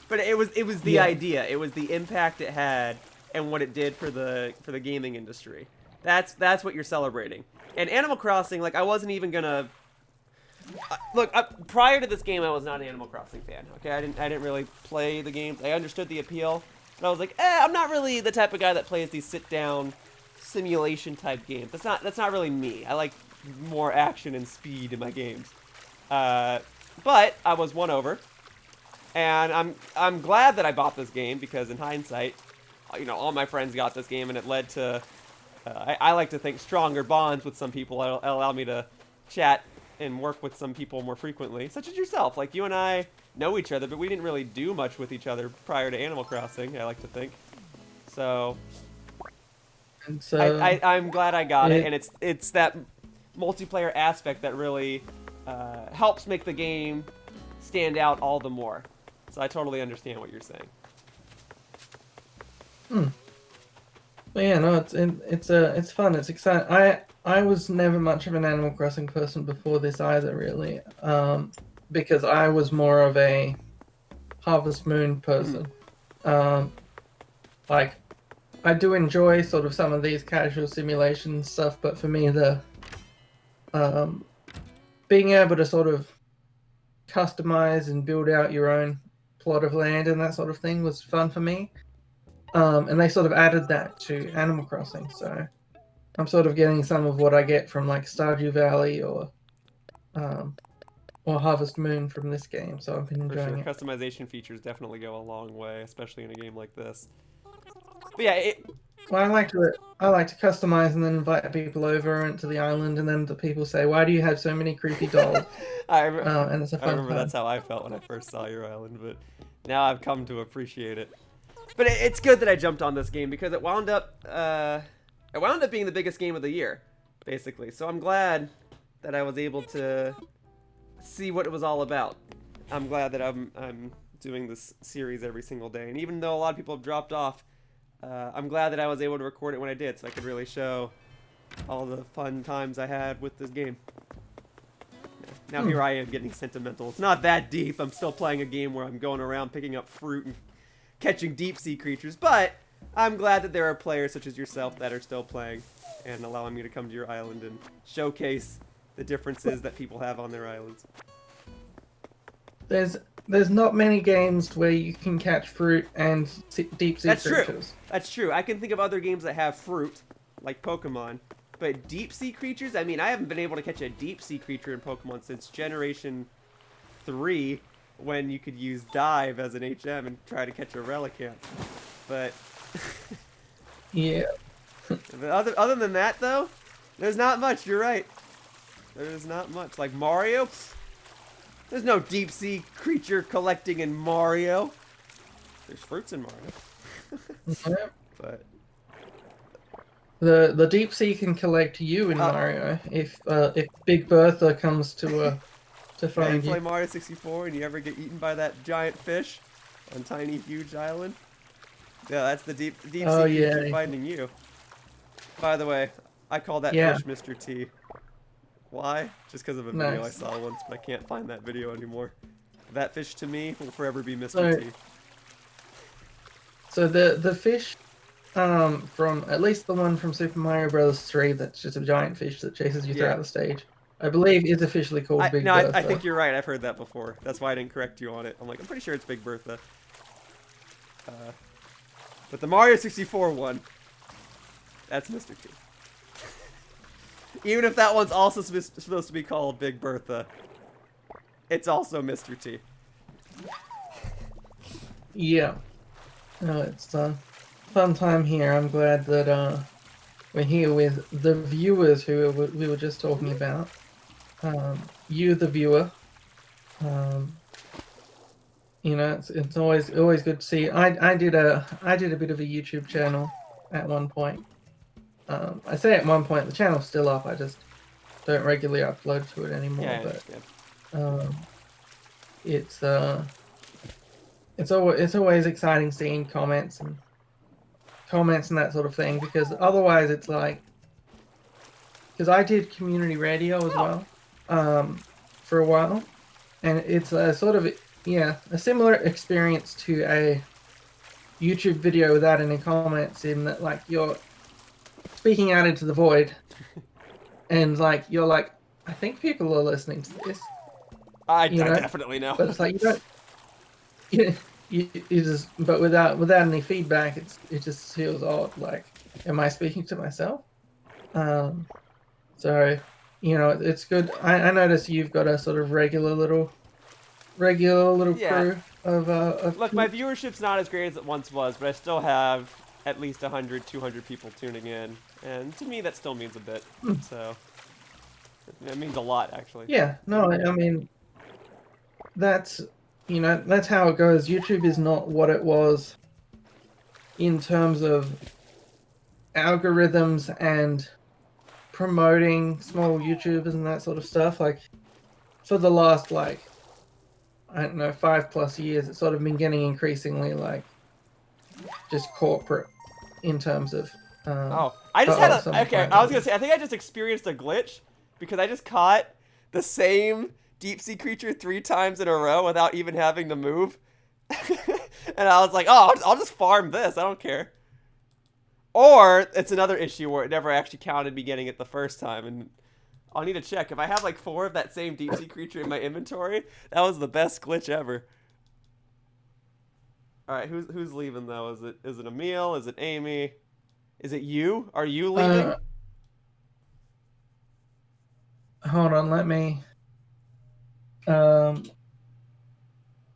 [SPEAKER 1] But it was the idea. It was the impact it had and what it did for the gaming industry. That's what you're celebrating. And Animal Crossing, like I wasn't even gonna look. Prior to this game, I was not an Animal Crossing fan. Okay, I didn't really play the game. I understood the appeal, but I was like, I'm not really the type of guy that plays these sit down simulation type games. That's not really me. I like more action and speed in my games. But I was won over, and I'm glad that I bought this game because in hindsight, you know, all my friends got this game and it led to I like to think stronger bonds with some people. It'll allow me to chat and work with some people more frequently, such as yourself. Like you and I know each other, but we didn't really do much with each other prior to Animal Crossing, I like to think. So
[SPEAKER 2] And so
[SPEAKER 1] I'm glad I got it, and it's that multiplayer aspect that really helps make the game stand out all the more. So I totally understand what you're saying.
[SPEAKER 2] But yeah, no, it's fun. It's exciting. I was never much of an Animal Crossing person before this either, really, because I was more of a Harvest Moon person. Like, I do enjoy sort of some of these casual simulation stuff, but for me, the being able to sort of customize and build out your own plot of land and that sort of thing was fun for me. And they sort of added that to Animal Crossing, so I'm sort of getting some of what I get from like Stardew Valley or Harvest Moon from this game. So I've been enjoying it.
[SPEAKER 1] Customization features definitely go a long way, especially in a game like this. But yeah,
[SPEAKER 2] well, I like to customize and then invite people over into the island, and then the people say, "Why do you have so many creepy dolls?" And it's a fun time.
[SPEAKER 1] That's how I felt when I first saw your island, but now I've come to appreciate it. But it's good that I jumped on this game because it wound up being the biggest game of the year, basically. So I'm glad that I was able to see what it was all about. I'm glad that I'm doing this series every single day, and even though a lot of people have dropped off, I'm glad that I was able to record it when I did, so I could really show all the fun times I had with this game. Now here I am getting sentimental. It's not that deep. I'm still playing a game where I'm going around picking up fruit and catching deep sea creatures, but I'm glad that there are players such as yourself that are still playing and allowing me to come to your island and showcase the differences that people have on their islands.
[SPEAKER 2] There's not many games where you can catch fruit and deep sea creatures.
[SPEAKER 1] That's true. I can think of other games that have fruit, like Pokemon, but deep sea creatures, I mean, I haven't been able to catch a deep sea creature in Pokemon since Generation 3, when you could use Dive as an HM and try to catch a Relicanth. But
[SPEAKER 2] yeah.
[SPEAKER 1] But other than that, though, there's not much. You're right. There's not much. Like Mario, there's no deep sea creature collecting in Mario. There's fruits in Mario.
[SPEAKER 2] Yeah.
[SPEAKER 1] But
[SPEAKER 2] The deep sea can collect you in Mario if Big Bertha comes to
[SPEAKER 1] Yeah, you
[SPEAKER 2] find
[SPEAKER 1] play
[SPEAKER 2] you.
[SPEAKER 1] Mario 64 and you ever get eaten by that giant fish on tiny, huge island? Yeah, that's the deep
[SPEAKER 2] Oh
[SPEAKER 1] sea
[SPEAKER 2] yeah,
[SPEAKER 1] creature finding you. By the way, I call that
[SPEAKER 2] yeah,
[SPEAKER 1] fish Mr. T. Why? Just because of a video I
[SPEAKER 2] nice.
[SPEAKER 1] saw once, but I can't find that video anymore. That fish to me will forever be Mr.
[SPEAKER 2] So
[SPEAKER 1] T.
[SPEAKER 2] so the fish from at least the one from Super Mario Bros. 3 that's just a giant fish that chases you
[SPEAKER 1] Yeah.
[SPEAKER 2] throughout the stage, I believe is officially called Big
[SPEAKER 1] No, I
[SPEAKER 2] Bertha.
[SPEAKER 1] think you're right. I've heard that before. That's why I didn't correct you on it. I'm like, I'm pretty sure it's Big Bertha. Uh, but the Mario 64 one, that's Mr. T. Even if that one's also supposed to be called Big Bertha, it's also Mr. T.
[SPEAKER 2] Yeah, no, it's fun time here. I'm glad that we're here with the viewers who we were just talking about. You, the viewer. Um, it's always good to see. I did a bit of a YouTube channel at one point. I say at one point the channel's still up. I just don't regularly upload to it
[SPEAKER 1] Yeah, I
[SPEAKER 2] anymore. But
[SPEAKER 1] understand.
[SPEAKER 2] um, it's always exciting seeing comments and that sort of thing, because otherwise it's like, because I did community radio as
[SPEAKER 1] Oh,
[SPEAKER 2] well for a while, and it's a sort of a similar experience to a YouTube video without any comments, in that like you're speaking out into the void, and like you're like, I think people are listening to this,
[SPEAKER 1] I
[SPEAKER 2] you know,
[SPEAKER 1] definitely know.
[SPEAKER 2] but it's like you don't, you just, but without any feedback, it just feels odd. Like, am I speaking to myself? Um, so it's good. I notice you've got a sort of regular little
[SPEAKER 1] Yeah.
[SPEAKER 2] crew of
[SPEAKER 1] Look, my
[SPEAKER 2] peeps.
[SPEAKER 1] viewership's not as great as it once was, but I still have at least 100, 200 people tuning in. And to me, that still means a bit.
[SPEAKER 2] Hmm.
[SPEAKER 1] So, it means a lot, actually.
[SPEAKER 2] Yeah, no, I mean that's that's how it goes. YouTube is not what it was in terms of algorithms and promoting small YouTubers and that sort of stuff. Like, for the last, like, I don't know, 5+ years, it's sort of been getting increasingly like just corporate in terms of.
[SPEAKER 1] Oh, I just had a.
[SPEAKER 2] Someone
[SPEAKER 1] Okay,
[SPEAKER 2] finally
[SPEAKER 1] I was gonna
[SPEAKER 2] did.
[SPEAKER 1] say, I think I just experienced a glitch because I just caught the same deep sea creature 3 times in a row without even having to move. And I was like, oh, I'll just farm this. I don't care. Or it's another issue where it never actually counted me getting it the first time. And I'll need to check. If I have like 4 of that same deep sea creature in my inventory, that was the best glitch ever. All right, who's leaving though? Is it Emil? Is it Amy? Is it you? Are you leaving?
[SPEAKER 2] Uh, Hold on, let me. Um,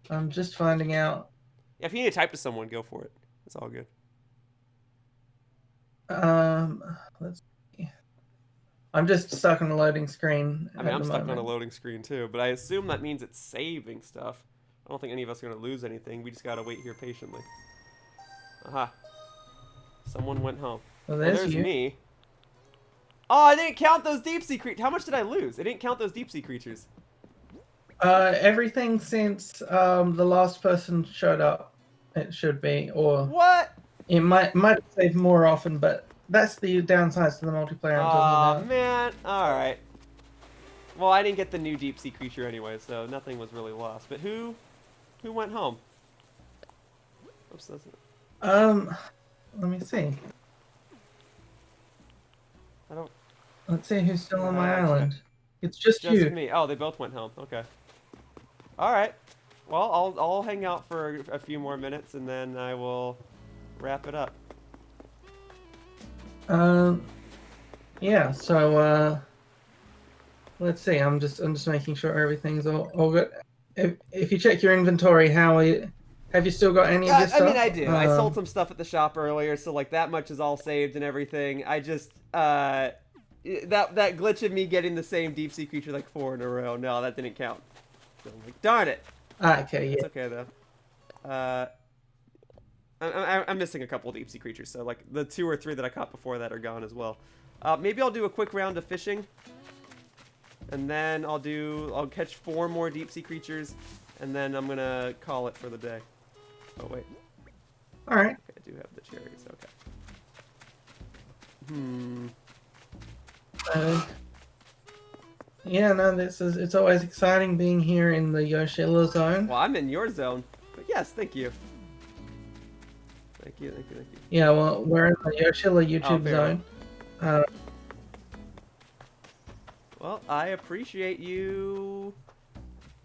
[SPEAKER 2] I'm just finding out.
[SPEAKER 1] Yeah, if you need to type to someone, go for it. It's all good.
[SPEAKER 2] Um, let's see. I'm just stuck on a loading screen
[SPEAKER 1] I mean,
[SPEAKER 2] at
[SPEAKER 1] I'm
[SPEAKER 2] the
[SPEAKER 1] stuck on a
[SPEAKER 2] moment.
[SPEAKER 1] loading screen too, but I assume that means it's saving stuff. I don't think any of us are gonna lose anything. We just gotta wait here patiently. Aha. Someone went home.
[SPEAKER 2] Well,
[SPEAKER 1] Well,
[SPEAKER 2] there's
[SPEAKER 1] there's
[SPEAKER 2] you.
[SPEAKER 1] me. Oh, I didn't count those deep sea creatures. How much did I lose? I didn't count those deep sea creatures.
[SPEAKER 2] Everything since the last person showed up, it should be, or
[SPEAKER 1] What?
[SPEAKER 2] it might save more often, but that's the downsides to the multiplayer I'm talking
[SPEAKER 1] Aw,
[SPEAKER 2] about.
[SPEAKER 1] man. Alright. Well, I didn't get the new deep sea creature anyway, so nothing was really lost. But who went home? Oops, that's it.
[SPEAKER 2] Let me see.
[SPEAKER 1] I don't.
[SPEAKER 2] Let's see who's still on my
[SPEAKER 1] Actually,
[SPEAKER 2] island. It's just
[SPEAKER 1] just
[SPEAKER 2] you.
[SPEAKER 1] me. Oh, they both went home. Okay. All right. Well, I'll hang out for a few more minutes and then I will wrap it up.
[SPEAKER 2] Um, yeah. So let's see. I'm just making sure everything's all good. If you check your inventory, have you still got any of
[SPEAKER 1] Yeah,
[SPEAKER 2] your
[SPEAKER 1] I mean,
[SPEAKER 2] stuff?
[SPEAKER 1] I do. I sold some stuff at the shop earlier, so like that much is all saved and everything. I just that glitch of me getting the same deep sea creature like 4 in a row. No, that didn't count. So I'm like, darn it.
[SPEAKER 2] Okay,
[SPEAKER 1] It's
[SPEAKER 2] yeah.
[SPEAKER 1] okay though. I'm missing a couple deep sea creatures, so like the 2 or 3 that I caught before that are gone as well. Maybe I'll do a quick round of fishing, and then I'll catch 4 more deep sea creatures, and then I'm gonna call it for the day. Oh wait.
[SPEAKER 2] All right.
[SPEAKER 1] Okay, I do have the cherries. Okay.
[SPEAKER 2] Yeah, no, it's always exciting being here in the Yoshiller zone.
[SPEAKER 1] Well, I'm in your zone, but yes, thank you. Thank you.
[SPEAKER 2] Yeah, well, we're in the Yoshiller YouTube zone.
[SPEAKER 1] Well, I appreciate you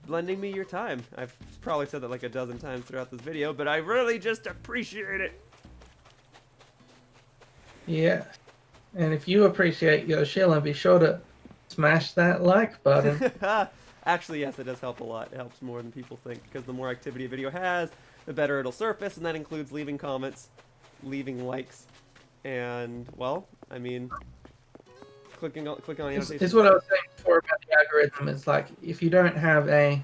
[SPEAKER 1] lending me your time. I've probably said that like a dozen times throughout this video, but I really just appreciate it.
[SPEAKER 2] Yeah, and if you appreciate Yoshiller, be sure to smash that like button.
[SPEAKER 1] Actually, yes, it does help a lot. It helps more than people think, because the more activity a video has, the better it'll surface, and that includes leaving comments, leaving likes, and, well, I mean, clicking on annotations.
[SPEAKER 2] It's what I was saying before about the algorithm. Is like, if you don't have there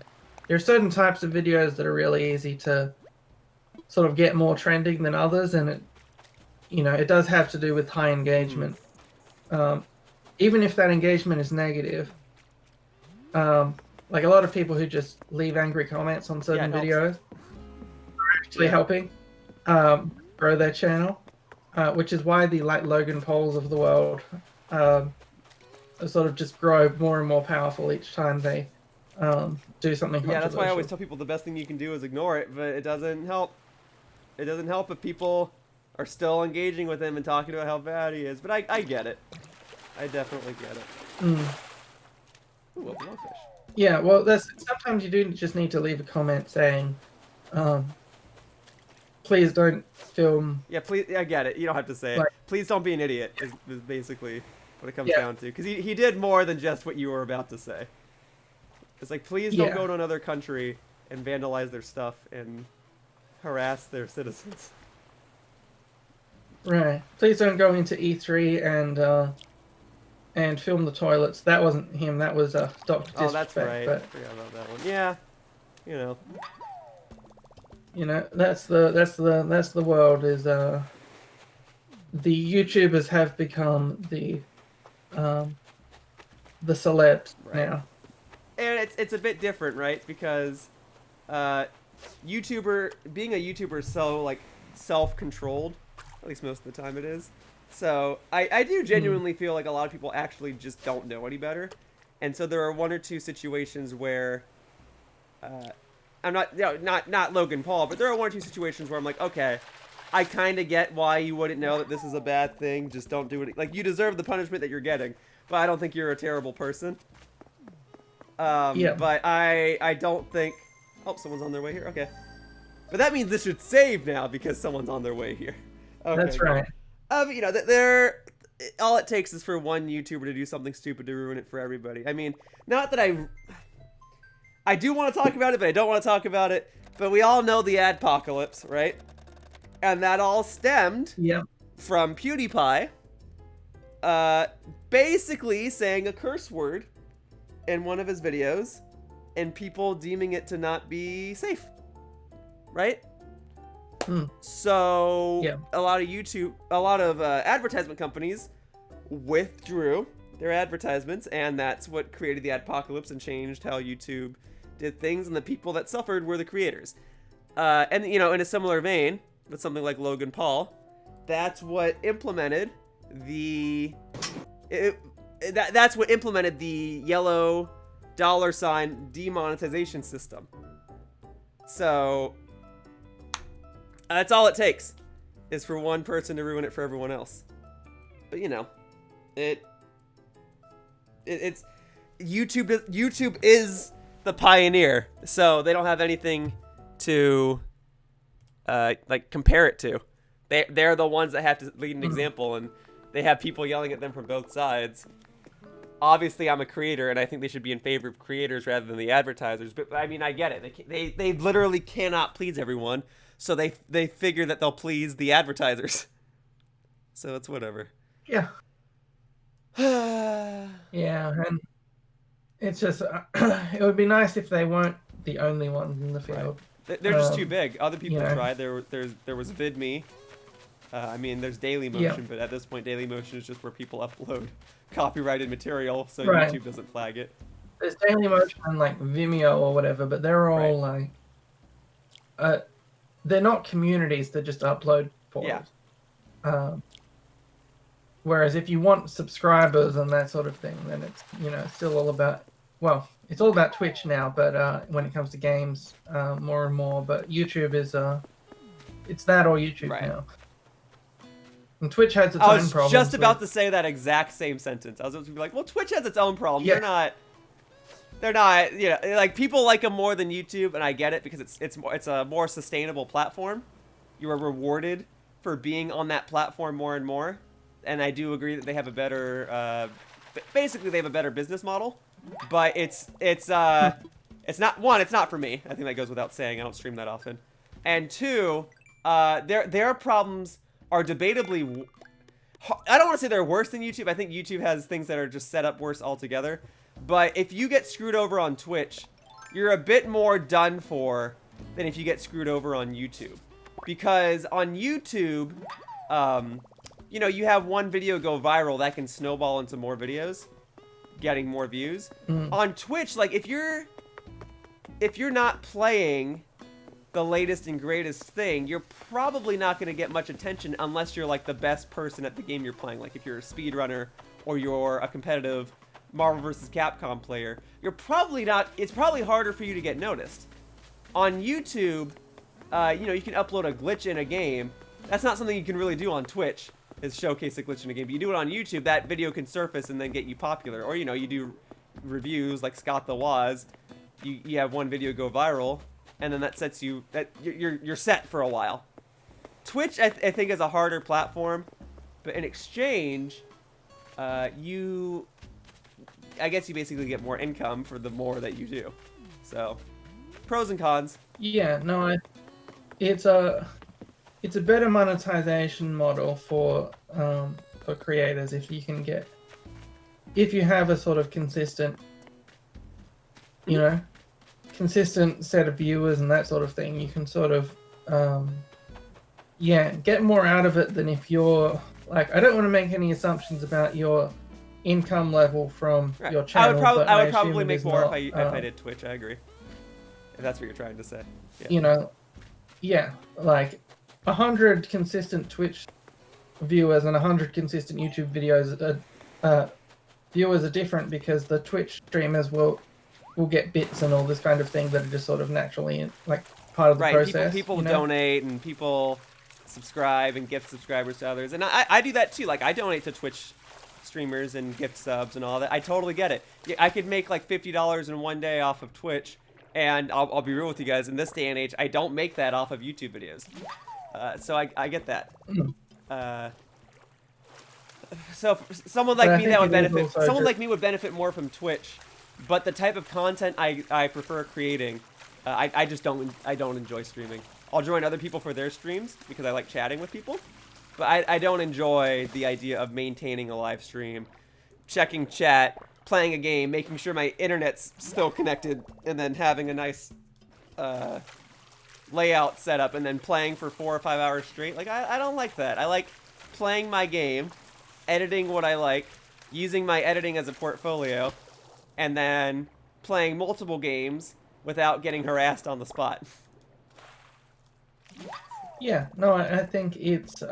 [SPEAKER 2] are certain types of videos that are really easy to sort of get more trending than others, and it does have to do with high engagement. Even if that engagement is negative, like a lot of people who just leave angry comments on certain videos are actually helping grow their channel, which is why the Logan Pauls of the world sort of just grow more and more powerful each time they do something controversial.
[SPEAKER 1] Yeah, that's why I always tell people the best thing you can do is ignore it, but it doesn't help. It doesn't help if people are still engaging with him and talking about how bad he is. But I get it. I definitely get it. Ooh, a blowfish.
[SPEAKER 2] Yeah, well, sometimes you do just need to leave a comment saying, please don't film.
[SPEAKER 1] Yeah, please. I get it. You don't have to say it. Please don't be an idiot. Is basically what it comes down to. Because he did more than just what you were about to say. It's like, please don't go to another country and vandalize their stuff and harass their citizens.
[SPEAKER 2] Right. Please don't go into E3 and film the toilets. That wasn't him. That was Dr. Disrespect.
[SPEAKER 1] Oh, that's right. I forgot about that one. Yeah.
[SPEAKER 2] That's the world. Is the YouTubers have become the celebs now.
[SPEAKER 1] And it's a bit different, right? Because being a YouTuber is so like self-controlled. At least most of the time it is. So I do genuinely feel like a lot of people actually just don't know any better. And so there are 1 or 2 situations where I'm not Logan Paul, but there are 1 or 2 situations where I'm like, okay, I kind of get why you wouldn't know that this is a bad thing. Just don't do it. Like, you deserve the punishment that you're getting, but I don't think you're a terrible person. But I don't think... Oh, someone's on their way here. Okay. But that means this should save now because someone's on their way here. Okay,
[SPEAKER 2] that's right.
[SPEAKER 1] All it takes is for one YouTuber to do something stupid to ruin it for everybody. I mean, not that I do want to talk about it, but I don't want to talk about it. But we all know the adpocalypse, right? And that all stemmed from PewDiePie basically saying a curse word in one of his videos and people deeming it to not be safe, right? So a lot of advertisement companies withdrew their advertisements, and that's what created the adpocalypse and changed how YouTube did things, and the people that suffered were the creators. And in a similar vein, with something like Logan Paul, that's what implemented that's what implemented the yellow $ demonetization system. So that's all it takes, is for one person to ruin it for everyone else. But it's YouTube is the pioneer, so they don't have anything to compare it to. They're the ones that have to lead an example, and they have people yelling at them from both sides. Obviously, I'm a creator, and I think they should be in favor of creators rather than the advertisers. But I mean, I get it. They literally cannot please everyone, so they figure that they'll please the advertisers. So it's whatever.
[SPEAKER 2] Yeah. Yeah, and it's just it would be nice if they weren't the only ones in the field.
[SPEAKER 1] Right. They're just too big. Other people
[SPEAKER 2] you know.
[SPEAKER 1] tried. There was VidMe. I mean, there's Dailymotion, but at this point, Dailymotion is just where people upload copyrighted material, so
[SPEAKER 2] Right.
[SPEAKER 1] YouTube doesn't flag it.
[SPEAKER 2] There's Dailymotion and like Vimeo or whatever, but they're all like, they're not communities. They're just upload portals.
[SPEAKER 1] Yeah.
[SPEAKER 2] Whereas if you want subscribers and that sort of thing, then it's still all about. Well, it's all about Twitch now, but when it comes to games, more and more. But YouTube is it's that or YouTube now. And Twitch has its own problems.
[SPEAKER 1] I was just about to say that exact same sentence. I was about to be like, well, Twitch has its own problems. Yeah. They're not, like people like them more than YouTube, and I get it because it's a more sustainable platform. You are rewarded for being on that platform more and more, and I do agree that they have a better, basically they have a better business model. But it's not it's not for me. I think that goes without saying. I don't stream that often. And two, their problems are debatably. I don't want to say they're worse than YouTube. I think YouTube has things that are just set up worse altogether. But if you get screwed over on Twitch, you're a bit more done for than if you get screwed over on YouTube. Because on YouTube, you have one video go viral that can snowball into more videos, getting more views. On Twitch, like if you're not playing the latest and greatest thing, you're probably not going to get much attention unless you're like the best person at the game you're playing. Like if you're a speedrunner or you're a competitive Marvel vs. Capcom player, you're probably not. It's probably harder for you to get noticed. On YouTube, you can upload a glitch in a game. That's not something you can really do on Twitch, is showcase a glitch in a game. But you do it on YouTube, that video can surface and then get you popular. Or you do reviews like Scott the Woz. You have one video go viral, and then that sets you you're set for a while. Twitch, I think, is a harder platform, but in exchange, I guess you basically get more income for the more that you do. So, pros and cons.
[SPEAKER 2] Yeah, no, it's a better monetization model for creators if you have a sort of consistent set of viewers and that sort of thing. You can sort of get more out of it than if you're like, I don't want to make any assumptions about your income level from your channel.
[SPEAKER 1] I would probably make more if I did Twitch. I agree. If that's what you're trying to say. Yeah. Like 100 consistent Twitch viewers and 100 consistent YouTube videos. Viewers are different because the Twitch streamers will get bits and all this kind of thing that are just sort of naturally like part of the process. People donate and people subscribe and gift subscribers to others, and I do that too. Like I donate to Twitch streamers and gift subs and all that. I totally get it. I could make like $50 in one day off of Twitch, and I'll be real with you guys. In this day and age, I don't make that off of YouTube videos. So I get that. So someone like me that would benefit. Someone like me would benefit more from Twitch, but the type of content I prefer creating, I just don't enjoy streaming. I'll join other people for their streams because I like chatting with people. But I don't enjoy the idea of maintaining a live stream, checking chat, playing a game, making sure my internet's still connected, and then having a nice layout set up, and then playing for 4 or 5 hours straight. Like, I don't like that. I like playing my game, editing what I like, using my editing as a portfolio, and then playing multiple games without getting harassed on the spot.
[SPEAKER 2] Yeah, no, I think it's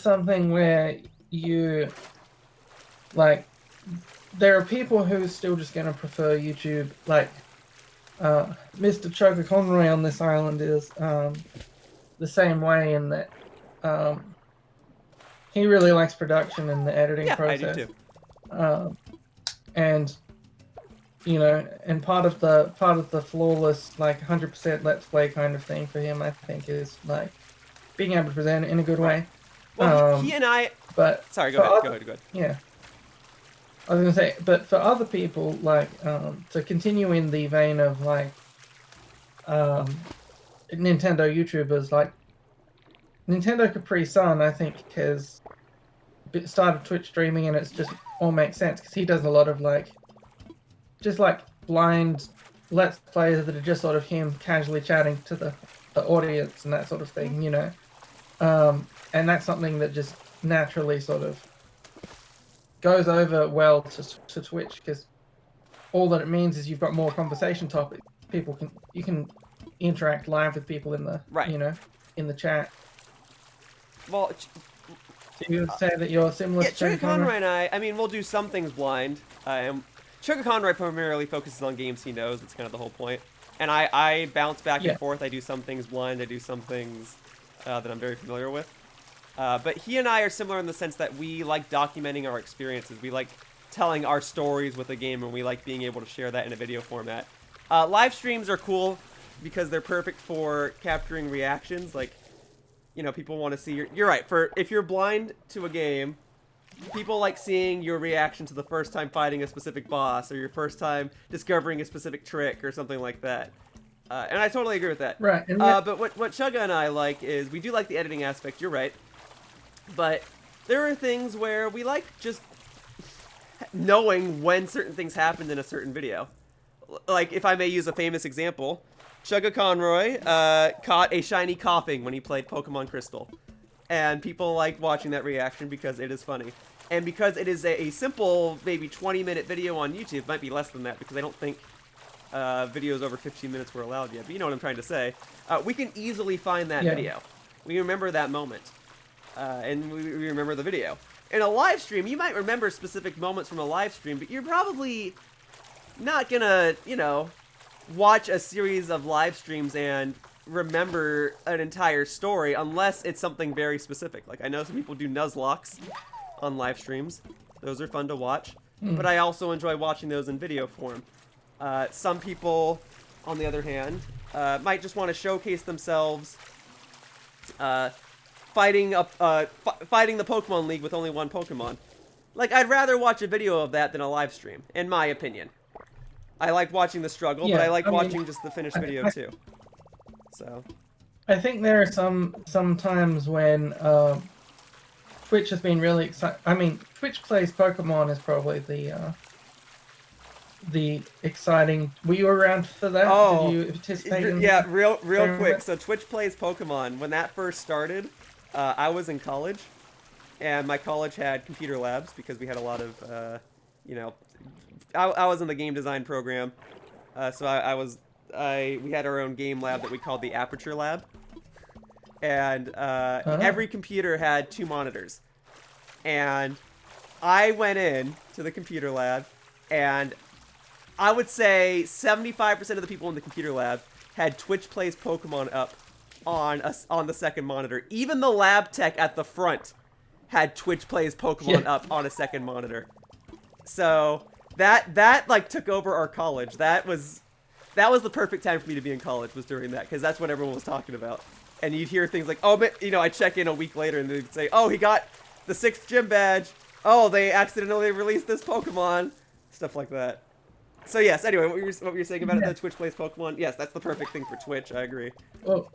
[SPEAKER 2] something where you, like, there are people who are still just going to prefer YouTube. Like, Mr. Choker Conroy on this island is the same way in that he really likes production and the editing process.
[SPEAKER 1] Yeah, I do too.
[SPEAKER 2] And and part of the flawless, like 100% let's play kind of thing for him, I think, is like being able to present it in a good way.
[SPEAKER 1] Well, he and I.
[SPEAKER 2] But
[SPEAKER 1] sorry, go ahead.
[SPEAKER 2] Yeah, I was gonna say, but for other people, like to continue in the vein of like Nintendo YouTubers, like Nintendo Capri Sun, I think has started Twitch streaming, and it's just all makes sense because he does a lot of like. Just like blind let's plays that are just sort of him casually chatting to the audience and that sort of thing, you know. And that's something that just naturally sort of goes over well to Twitch, because all that it means is you've got more conversation topics. You can interact live with people in the
[SPEAKER 1] Right.
[SPEAKER 2] you know, in the chat.
[SPEAKER 1] Well,
[SPEAKER 2] Do you say that you're similar
[SPEAKER 1] yeah,
[SPEAKER 2] to
[SPEAKER 1] Sugar
[SPEAKER 2] Chugga Conroy?
[SPEAKER 1] Conroy and I mean, we'll do some things blind. Sugar Conroy primarily focuses on games he knows. That's kind of the whole point. And I bounce back
[SPEAKER 2] Yeah.
[SPEAKER 1] and forth. I do some things blind. I do some things that I'm very familiar with. But he and I are similar in the sense that we like documenting our experiences. We like telling our stories with a game, and we like being able to share that in a video format. Live streams are cool because they're perfect for capturing reactions. Like, you know, people want to see your... You're right. If you're blind to a game, people like seeing your reaction to the first time fighting a specific boss, or your first time discovering a specific trick, or something like that. And I totally agree with that.
[SPEAKER 2] Right. And
[SPEAKER 1] But what Chugga and I like is we do like the editing aspect. You're right. But there are things where we like just knowing when certain things happened in a certain video. Like, if I may use a famous example, Chugga Conroy caught a shiny coughing when he played Pokemon Crystal. And people like watching that reaction because it is funny. And because it is a simple, maybe 20-minute video on YouTube, it might be less than that because I don't think videos over 15 minutes were allowed yet. But you know what I'm trying to say. We can easily find that video. We remember that moment. And we remember the video. In a live stream, you might remember specific moments from a live stream, but you're probably not gonna, you know, watch a series of live streams and remember an entire story unless it's something very specific. Like, I know some people do Nuzlocks on live streams. Those are fun to watch. But I also enjoy watching those in video form. Some people, on the other hand, might just want to showcase themselves fighting the Pokemon League with only one Pokemon. Like, I'd rather watch a video of that than a live stream, in my opinion. I like watching the struggle, but I like watching just the finished video too. So,
[SPEAKER 2] I think there are some times when Twitch has been really exciting. I mean, Twitch Plays Pokemon is probably the exciting. Were you around for that?
[SPEAKER 1] Oh,
[SPEAKER 2] did you participate in
[SPEAKER 1] yeah, real quick. So Twitch Plays Pokemon. When that first started, I was in college, and my college had computer labs because we had a lot of, you know, I was in the game design program, so we had our own game lab that we called the Aperture Lab, and every computer had 2 monitors, and I went in to the computer lab, and I would say 75% of the people in the computer lab had Twitch Plays Pokemon up on the second monitor. Even the lab tech at the front had Twitch Plays Pokemon up on a second monitor. So that like took over our college. That was the perfect time for me to be in college, was during that, because that's what everyone was talking about. And you'd hear things like, oh, but, you know, I check in a week later and they'd say, oh, he got the 6th gym badge. Oh, they accidentally released this Pokemon. Stuff like that. So yes, anyway, what were you saying about it, the Twitch Plays Pokemon? Yes, that's the perfect thing for Twitch, I agree.
[SPEAKER 2] Well,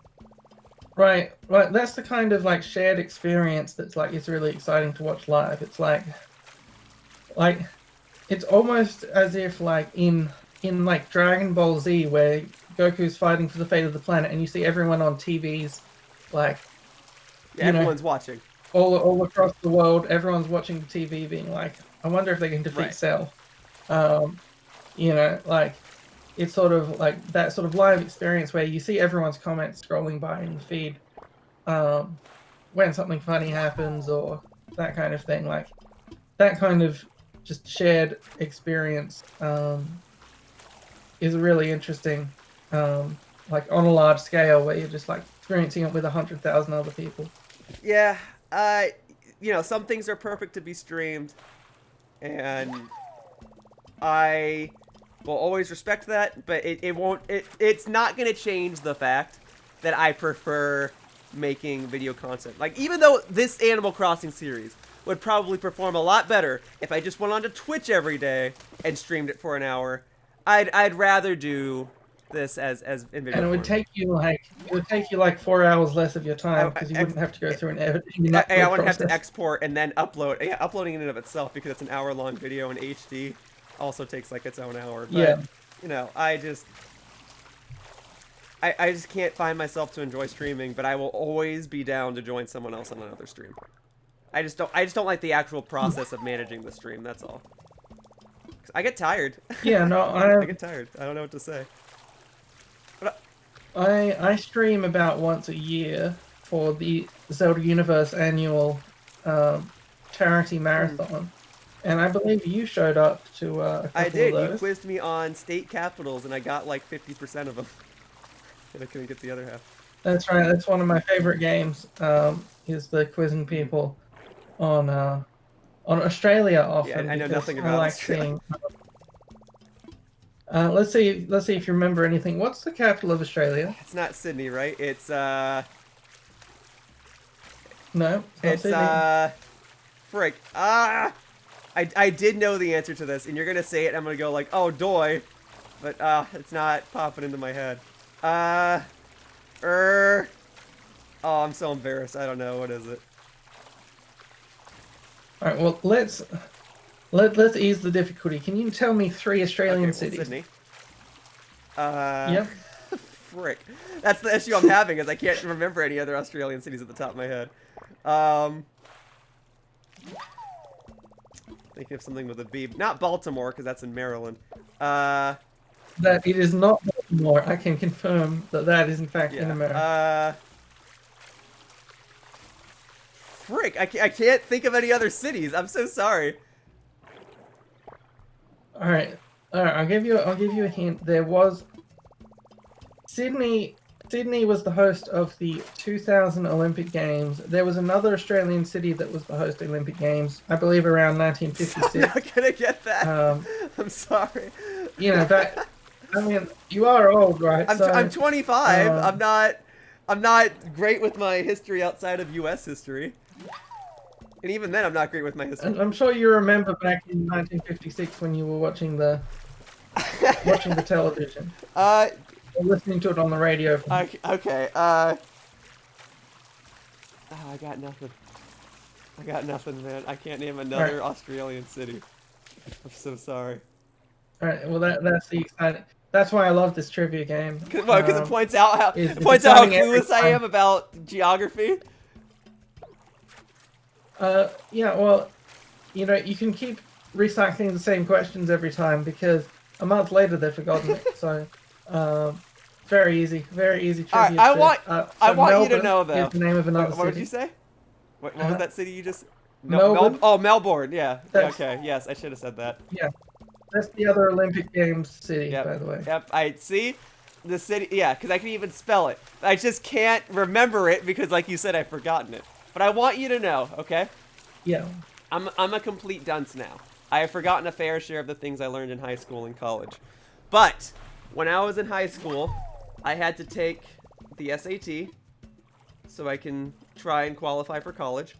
[SPEAKER 2] right. That's the kind of like shared experience that's like, it's really exciting to watch live. It's like it's almost as if like in like Dragon Ball Z, where Goku's fighting for the fate of the planet, and you see everyone on TVs, like,
[SPEAKER 1] yeah, everyone's watching
[SPEAKER 2] all across the world. Everyone's watching TV, being like, I wonder if they can defeat Cell. You know, like, it's sort of like that sort of live experience where you see everyone's comments scrolling by in the feed when something funny happens or that kind of thing. Like, that kind of just shared experience is really interesting, like on a large scale, where you're just like experiencing it with 100,000 other people.
[SPEAKER 1] Yeah, you know, some things are perfect to be streamed, and I will always respect that, but it's not going to change the fact that I prefer making video content. Like, even though this Animal Crossing series would probably perform a lot better if I just went onto Twitch every day and streamed it for an hour, I'd rather do this as in video.
[SPEAKER 2] And it would take you like 4 hours less of your time, because you wouldn't have to go through an editing.
[SPEAKER 1] I wouldn't have to export and then upload. Yeah, uploading in and of itself, because it's an hour-long video in HD, also takes like its own hour. But,
[SPEAKER 2] yeah.
[SPEAKER 1] you know, I just can't find myself to enjoy streaming, but I will always be down to join someone else on another stream. I just don't like the actual process of managing the stream, that's all. 'Cause I get tired.
[SPEAKER 2] Yeah, no,
[SPEAKER 1] I get tired. I don't know what to say. But
[SPEAKER 2] I stream about once a year for the Zelda Universe annual charity marathon, and I believe you showed up to a couple
[SPEAKER 1] I did.
[SPEAKER 2] of those.
[SPEAKER 1] You quizzed me on state capitals, and I got like 50% of them. And I couldn't get the other half.
[SPEAKER 2] That's right. That's one of my favorite games. Is the quizzing people on Australia often.
[SPEAKER 1] Yeah, I know
[SPEAKER 2] because
[SPEAKER 1] nothing
[SPEAKER 2] I
[SPEAKER 1] about
[SPEAKER 2] like
[SPEAKER 1] Australia.
[SPEAKER 2] seeing. Let's see if you remember anything. What's the capital of Australia?
[SPEAKER 1] It's not Sydney, right? It's
[SPEAKER 2] No, it's not
[SPEAKER 1] it's
[SPEAKER 2] Sydney.
[SPEAKER 1] frick. I did know the answer to this, and you're gonna say it. I'm gonna go like, oh, doy, but it's not popping into my head. Oh, I'm so embarrassed. I don't know. What is it?
[SPEAKER 2] All right. Well, let's ease the difficulty. Can you tell me 3 Australian
[SPEAKER 1] Okay, well,
[SPEAKER 2] cities?
[SPEAKER 1] Sydney.
[SPEAKER 2] Yep.
[SPEAKER 1] Frick. That's the issue I'm having, is I can't remember any other Australian cities at the top of my head. Thinking of something with a B. Not Baltimore, because that's in Maryland.
[SPEAKER 2] That it is not Baltimore. I can confirm that is in fact in
[SPEAKER 1] Yeah.
[SPEAKER 2] America.
[SPEAKER 1] Frick. I can't think of any other cities. I'm so sorry.
[SPEAKER 2] All right. I'll give you a hint. There was Sydney. Sydney was the host of the 2000 Olympic Games. There was another Australian city that was the host of the Olympic Games, I believe around 1956.
[SPEAKER 1] I'm not gonna get that. I'm sorry.
[SPEAKER 2] You know that. I mean, you are old, right?
[SPEAKER 1] I'm 25. I'm not great with my history outside of U.S. history. And even then, I'm not great with my history.
[SPEAKER 2] I'm sure you remember back in 1956 when you were watching the television. Or listening to it on the radio.
[SPEAKER 1] Okay. Oh, I got nothing. Man. I can't name another Australian city. I'm so sorry.
[SPEAKER 2] All right. Well, that's the exciting. That's why I love this trivia game.
[SPEAKER 1] Because it points out how
[SPEAKER 2] it's
[SPEAKER 1] clueless I am about geography.
[SPEAKER 2] Yeah. Well, you know, you can keep recycling the same questions every time because a month later they've forgotten it. So, very easy trivia.
[SPEAKER 1] All right, I want
[SPEAKER 2] Melbourne
[SPEAKER 1] you to know though.
[SPEAKER 2] Is the name of another
[SPEAKER 1] what did
[SPEAKER 2] city.
[SPEAKER 1] you say? What was that city you just?
[SPEAKER 2] Melbourne.
[SPEAKER 1] Melbourne. Yeah.
[SPEAKER 2] That's-
[SPEAKER 1] Okay. Yes, I should have said that.
[SPEAKER 2] Yeah. That's the other Olympic Games city,
[SPEAKER 1] Yep.
[SPEAKER 2] by the way.
[SPEAKER 1] Yep. I see. The city. Yeah, because I can even spell it. I just can't remember it because, like you said, I've forgotten it. But I want you to know, okay?
[SPEAKER 2] Yeah.
[SPEAKER 1] I'm a complete dunce now. I have forgotten a fair share of the things I learned in high school and college. But when I was in high school, I had to take the SAT so I can try and qualify for college.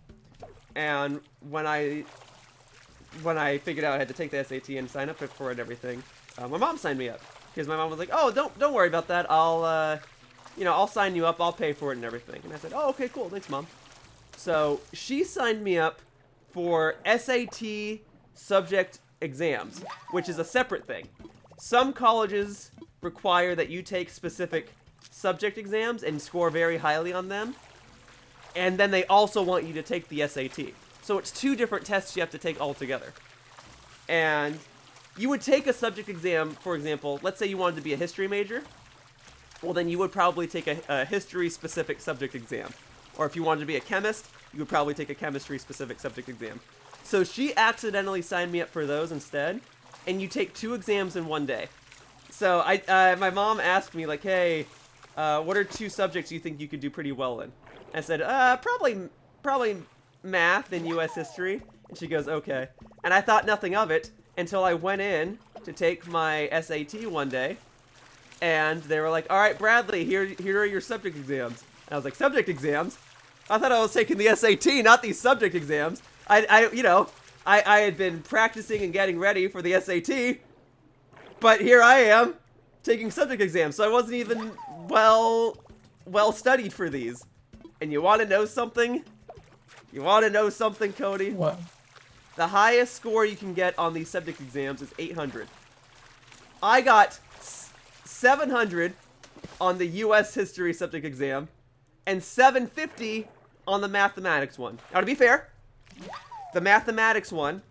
[SPEAKER 1] And when I figured out I had to take the SAT and sign up for it and everything, my mom signed me up because my mom was like, "Oh, don't worry about that. I'll sign you up. I'll pay for it and everything." And I said, "Oh, okay, cool. Thanks, Mom." So she signed me up for SAT subject exams, which is a separate thing. Some colleges require that you take specific subject exams and score very highly on them. And then they also want you to take the SAT. So it's 2 different tests you have to take all together. And you would take a subject exam, for example, let's say you wanted to be a history major. Well, then you would probably take a history-specific subject exam. Or if you wanted to be a chemist, you would probably take a chemistry-specific subject exam. So she accidentally signed me up for those instead. And you take 2 exams in one day. So my mom asked me, like, hey, what are 2 subjects you think you could do pretty well in? I said, probably math and U.S. history. And she goes, okay. And I thought nothing of it until I went in to take my SAT one day. And they were like, all right, Bradley, here are your subject exams. And I was like, subject exams? I thought I was taking the SAT, not these subject exams. I had been practicing and getting ready for the SAT. But here I am taking subject exams. So I wasn't even well studied for these. And you want to know something? You want to know something, Cody?
[SPEAKER 2] What?
[SPEAKER 1] The highest score you can get on these subject exams is 800. I got 700 on the U.S. history subject exam, and 750 on the mathematics one. Now, to be fair, the mathematics one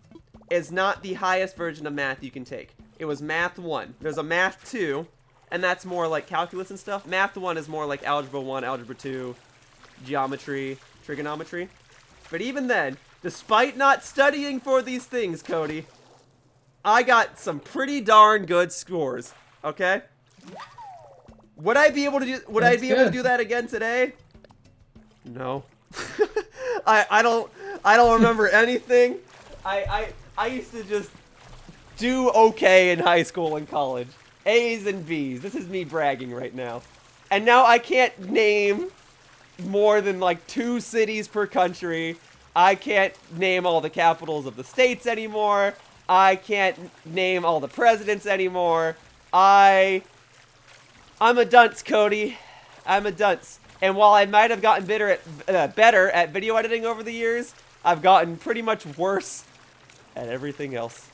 [SPEAKER 1] is not the highest version of math you can take. It was Math 1. There's a Math 2, and that's more like calculus and stuff. Math 1 is more like Algebra 1, Algebra 2, geometry, trigonometry. But even then, despite not studying for these things, Cody, I got some pretty darn good scores. Okay? Would I be able to do? Would I be able to do that again today? No. I don't remember anything. I used to just do okay in high school and college. A's and B's. This is me bragging right now. And now I can't name more than like 2 cities per country. I can't name all the capitals of the states anymore. I can't name all the presidents anymore. I'm a dunce, Cody. I'm a dunce. And while I might have gotten better at video editing over the years, I've gotten pretty much worse at everything else.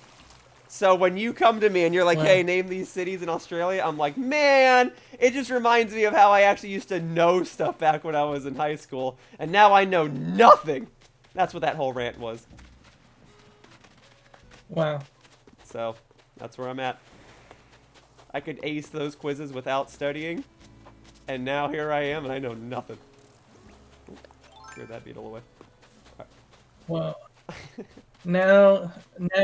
[SPEAKER 1] So when you come to me and you're like, hey, name these cities in Australia, I'm like, man, it just reminds me of how I actually used to know stuff back when I was in high school. And now I know nothing. That's what that whole rant was.
[SPEAKER 2] Wow.
[SPEAKER 1] So that's where I'm at. I could ace those quizzes without studying. And now here I am and I know nothing. Clear that beetle away. Right.
[SPEAKER 2] Well, now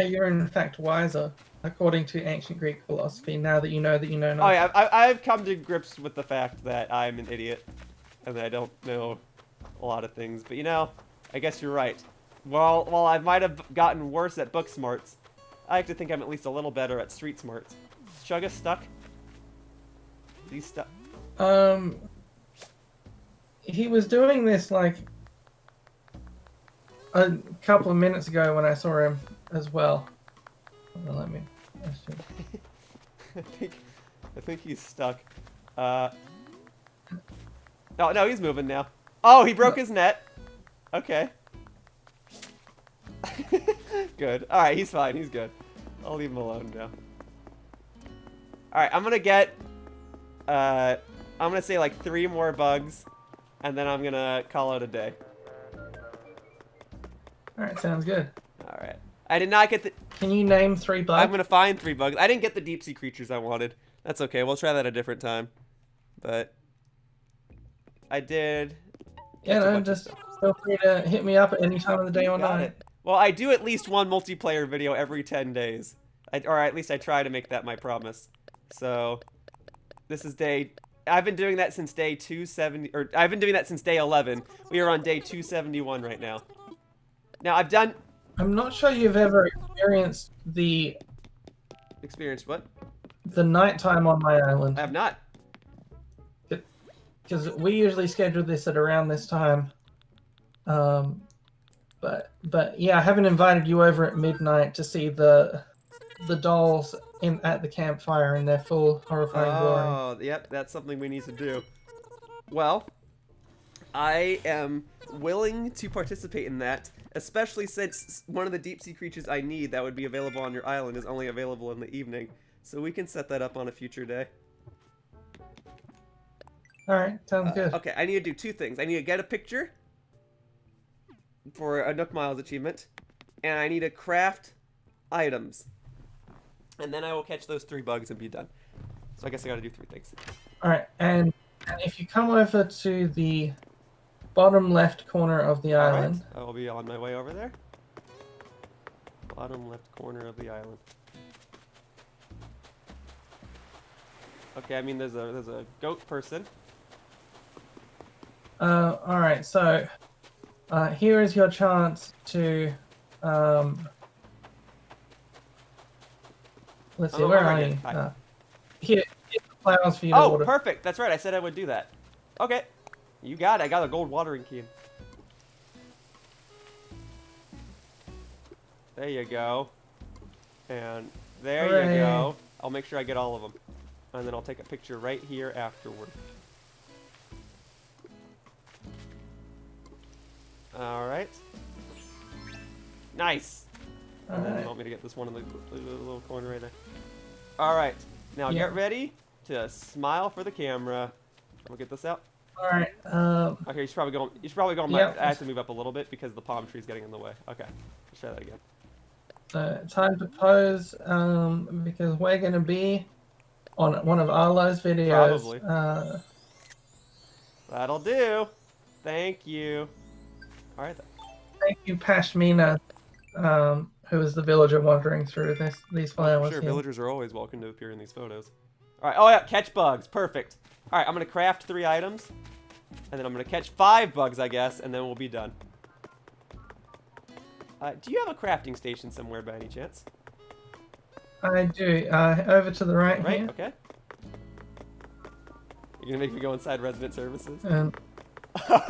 [SPEAKER 2] you're in fact wiser, according to ancient Greek philosophy. Now that you know nothing.
[SPEAKER 1] Oh yeah, I've come to grips with the fact that I'm an idiot and that I don't know a lot of things. But you know, I guess you're right. While I might have gotten worse at book smarts, I like to think I'm at least a little better at street smarts. Is Chugga stuck? He's stuck.
[SPEAKER 2] He was doing this like a couple of minutes ago when I saw him as well. Let me.
[SPEAKER 1] I think he's stuck. Oh no, he's moving now. Oh, he broke his net. Okay. Good. All right, he's fine. He's good. I'll leave him alone now. All right, I'm gonna get. I'm gonna say like 3 more bugs, and then I'm gonna call it a day.
[SPEAKER 2] Alright, sounds good.
[SPEAKER 1] Alright. I did not get the...
[SPEAKER 2] Can you name 3 bugs?
[SPEAKER 1] I'm gonna find 3 bugs. I didn't get the deep sea creatures I wanted. That's okay, we'll try that a different time. But... I did...
[SPEAKER 2] Yeah, no, just feel free to hit me up at any time of the day or night.
[SPEAKER 1] Well, I do at least 1 multiplayer video every 10 days. Or at least I try to make that my promise. So... This is day... I've been doing that since day 270... Or, I've been doing that since day 11. We are on day 271 right now. Now, I've done...
[SPEAKER 2] I'm not sure you've ever experienced the...
[SPEAKER 1] Experienced what?
[SPEAKER 2] The nighttime on my island.
[SPEAKER 1] I have not.
[SPEAKER 2] Because we usually schedule this at around this time. But yeah, I haven't invited you over at midnight to see the dolls at the campfire in their full horrifying glory.
[SPEAKER 1] Oh, yep, that's something we need to do. Well, I am willing to participate in that, especially since one of the deep sea creatures I need that would be available on your island is only available in the evening. So we can set that up on a future day.
[SPEAKER 2] Alright, sounds good.
[SPEAKER 1] Okay, I need to do 2 things. I need to get a picture for a Nook Miles achievement, and I need to craft items. And then I will catch those 3 bugs and be done. So I guess I gotta do 3 things.
[SPEAKER 2] Alright, and if you come over to the bottom left corner of the island...
[SPEAKER 1] I will be on my way over there. Bottom left corner of the island. Okay, I mean there's a goat person.
[SPEAKER 2] Alright, so here is your chance to let's see, where are you? Here's the flowers for you to water.
[SPEAKER 1] Oh, perfect. That's right. I said I would do that. Okay. You got it. I got a gold watering can. There you go. And there you go. I'll make sure I get all of them. And then I'll take a picture right here afterward. Alright. Nice. And then you want me to get this one in the little corner right there. Alright. Now get ready to smile for the camera. We'll get this out.
[SPEAKER 2] All right.
[SPEAKER 1] Okay, you should probably go. You should probably go.
[SPEAKER 2] Yep.
[SPEAKER 1] I have to move up a little bit because the palm tree's getting in the way. Okay, let's try that again.
[SPEAKER 2] So time to pose. Because we're gonna be on one of Arlo's videos.
[SPEAKER 1] Probably. That'll do. Thank you. All right then.
[SPEAKER 2] Thank you, Pashmina, who is the villager wandering through these flowers.
[SPEAKER 1] Sure,
[SPEAKER 2] here.
[SPEAKER 1] villagers are always welcome to appear in these photos. All right. Oh yeah, catch bugs. Perfect. All right, I'm gonna craft 3 items, and then I'm gonna catch 5 bugs, I guess, and then we'll be done. Do you have a crafting station somewhere by any chance?
[SPEAKER 2] I do. Over to the right
[SPEAKER 1] Right.
[SPEAKER 2] here.
[SPEAKER 1] Okay. You're gonna make me go inside resident services?
[SPEAKER 2] And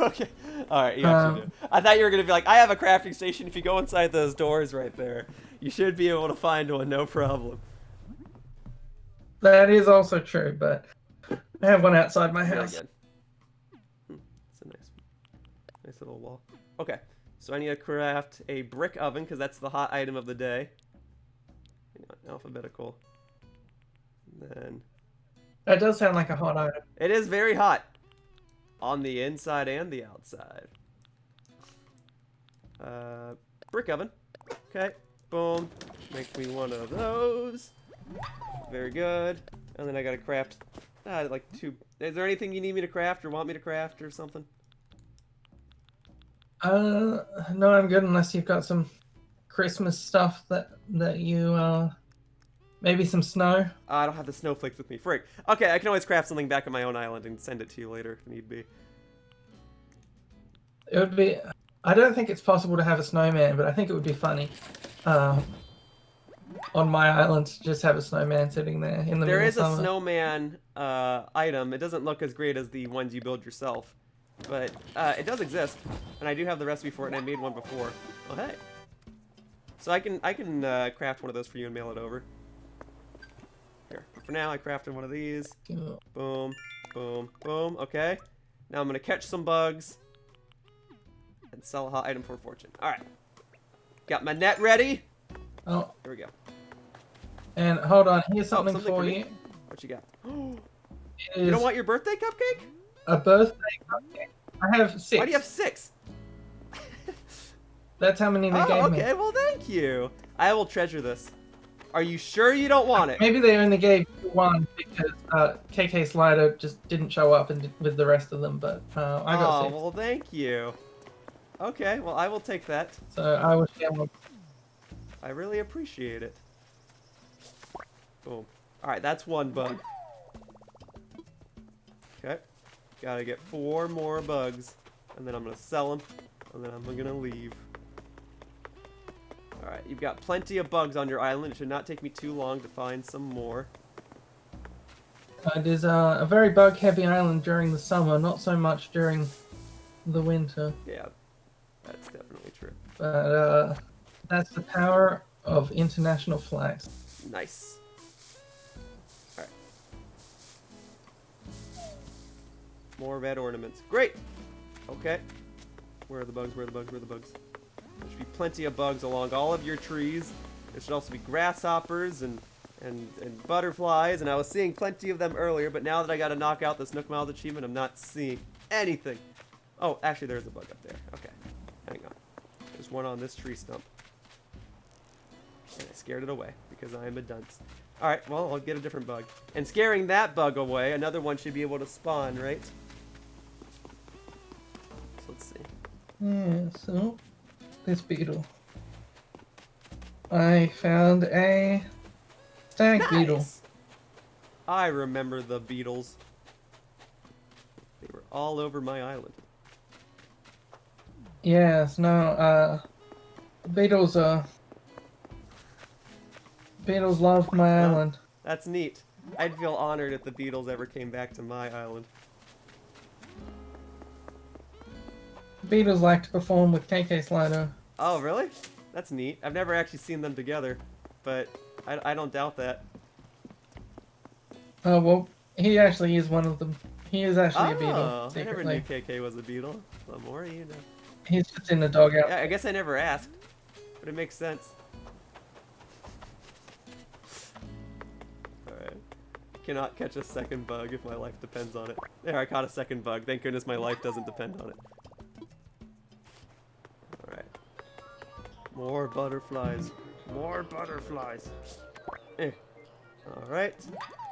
[SPEAKER 1] Okay. All right. You actually do. I thought you were gonna be like, I have a crafting station. If you go inside those doors right there, you should be able to find one, no problem.
[SPEAKER 2] that is also true, but I have one outside my
[SPEAKER 1] Yeah,
[SPEAKER 2] house.
[SPEAKER 1] good. It's a nice little wall. Okay. So I need to craft a brick oven because that's the hot item of the day. Hang on, alphabetical. And then
[SPEAKER 2] That does sound like a hot item.
[SPEAKER 1] it is very hot on the inside and the outside. Brick oven. Okay. Boom. Make me one of those. Very good. And then I gotta craft like 2. Is there anything you need me to craft or want me to craft or something?
[SPEAKER 2] No, I'm good unless you've got some Christmas stuff that you maybe some snow.
[SPEAKER 1] I don't have the snowflakes with me. Frick. Okay, I can always craft something back on my own island and send it to you later if need be.
[SPEAKER 2] It would be. I don't think it's possible to have a snowman, but I think it would be funny. On my island, to just have a snowman sitting there in the middle
[SPEAKER 1] There
[SPEAKER 2] of
[SPEAKER 1] is a
[SPEAKER 2] summer.
[SPEAKER 1] snowman item. It doesn't look as great as the ones you build yourself, but it does exist, and I do have the recipe for it, and I made one before. Oh hey. So I can craft one of those for you and mail it over. Here. For now, I crafted one of these.
[SPEAKER 2] Cool.
[SPEAKER 1] Boom, boom, boom. Okay. Now I'm gonna catch some bugs and sell a hot item for a fortune. All right. Got my net ready.
[SPEAKER 2] Oh,
[SPEAKER 1] Here we go.
[SPEAKER 2] and hold on. Here's something,
[SPEAKER 1] something
[SPEAKER 2] for
[SPEAKER 1] for me?
[SPEAKER 2] you.
[SPEAKER 1] What you got?
[SPEAKER 2] It
[SPEAKER 1] You
[SPEAKER 2] is
[SPEAKER 1] don't want your birthday cupcake?
[SPEAKER 2] a birthday cupcake. I have 6.
[SPEAKER 1] Why do you have 6?
[SPEAKER 2] That's how many they
[SPEAKER 1] Oh,
[SPEAKER 2] gave me.
[SPEAKER 1] okay. Well, thank you. I will treasure this. Are you sure you don't want it?
[SPEAKER 2] Maybe they only gave you 1 because KK Slider just didn't show up with the rest of them, but I got
[SPEAKER 1] Oh,
[SPEAKER 2] 6.
[SPEAKER 1] well, thank you. Okay, well, I will take that.
[SPEAKER 2] So I will share one.
[SPEAKER 1] I really appreciate it. Boom. Alright, that's 1 bug. Okay. Gotta get 4 more bugs. And then I'm gonna sell them. And then I'm gonna leave. Alright, you've got plenty of bugs on your island. It should not take me too long to find some more.
[SPEAKER 2] It is a very bug-heavy island during the summer, not so much during the winter.
[SPEAKER 1] Yeah, that's definitely true.
[SPEAKER 2] But that's the power of international flags.
[SPEAKER 1] Nice. Alright. More red ornaments. Great! Okay. Where are the bugs? Where are the bugs? Where are the bugs? There should be plenty of bugs along all of your trees. There should also be grasshoppers and butterflies, and I was seeing plenty of them earlier, but now that I gotta knock out this Nook Miles achievement, I'm not seeing anything. Oh, actually there's a bug up there. Okay. Hang on. There's one on this tree stump. And I scared it away because I am a dunce. Alright, well, I'll get a different bug. And scaring that bug away, another one should be able to spawn, right? So let's see.
[SPEAKER 2] Yeah, so this beetle. I found a stag beetle.
[SPEAKER 1] Nice! I remember the beetles. They were all over my island.
[SPEAKER 2] Yes, no, beetles love my
[SPEAKER 1] Huh?
[SPEAKER 2] island.
[SPEAKER 1] That's neat. I'd feel honored if the beetles ever came back to my island.
[SPEAKER 2] Beetles like to perform with KK Slider.
[SPEAKER 1] Oh, really? That's neat. I've never actually seen them together, but I don't doubt that.
[SPEAKER 2] Oh, well, he actually is one of them. He is actually a beetle,
[SPEAKER 1] Oh, I never knew
[SPEAKER 2] secretly.
[SPEAKER 1] KK was a beetle. The more you know.
[SPEAKER 2] He's just in the doghouse.
[SPEAKER 1] Yeah, I guess I never asked, but it makes sense. Alright. cannot catch a second bug if my life depends on it. There, I caught a second bug. Thank goodness my life doesn't depend on it. Alright. More butterflies. More butterflies. Alright.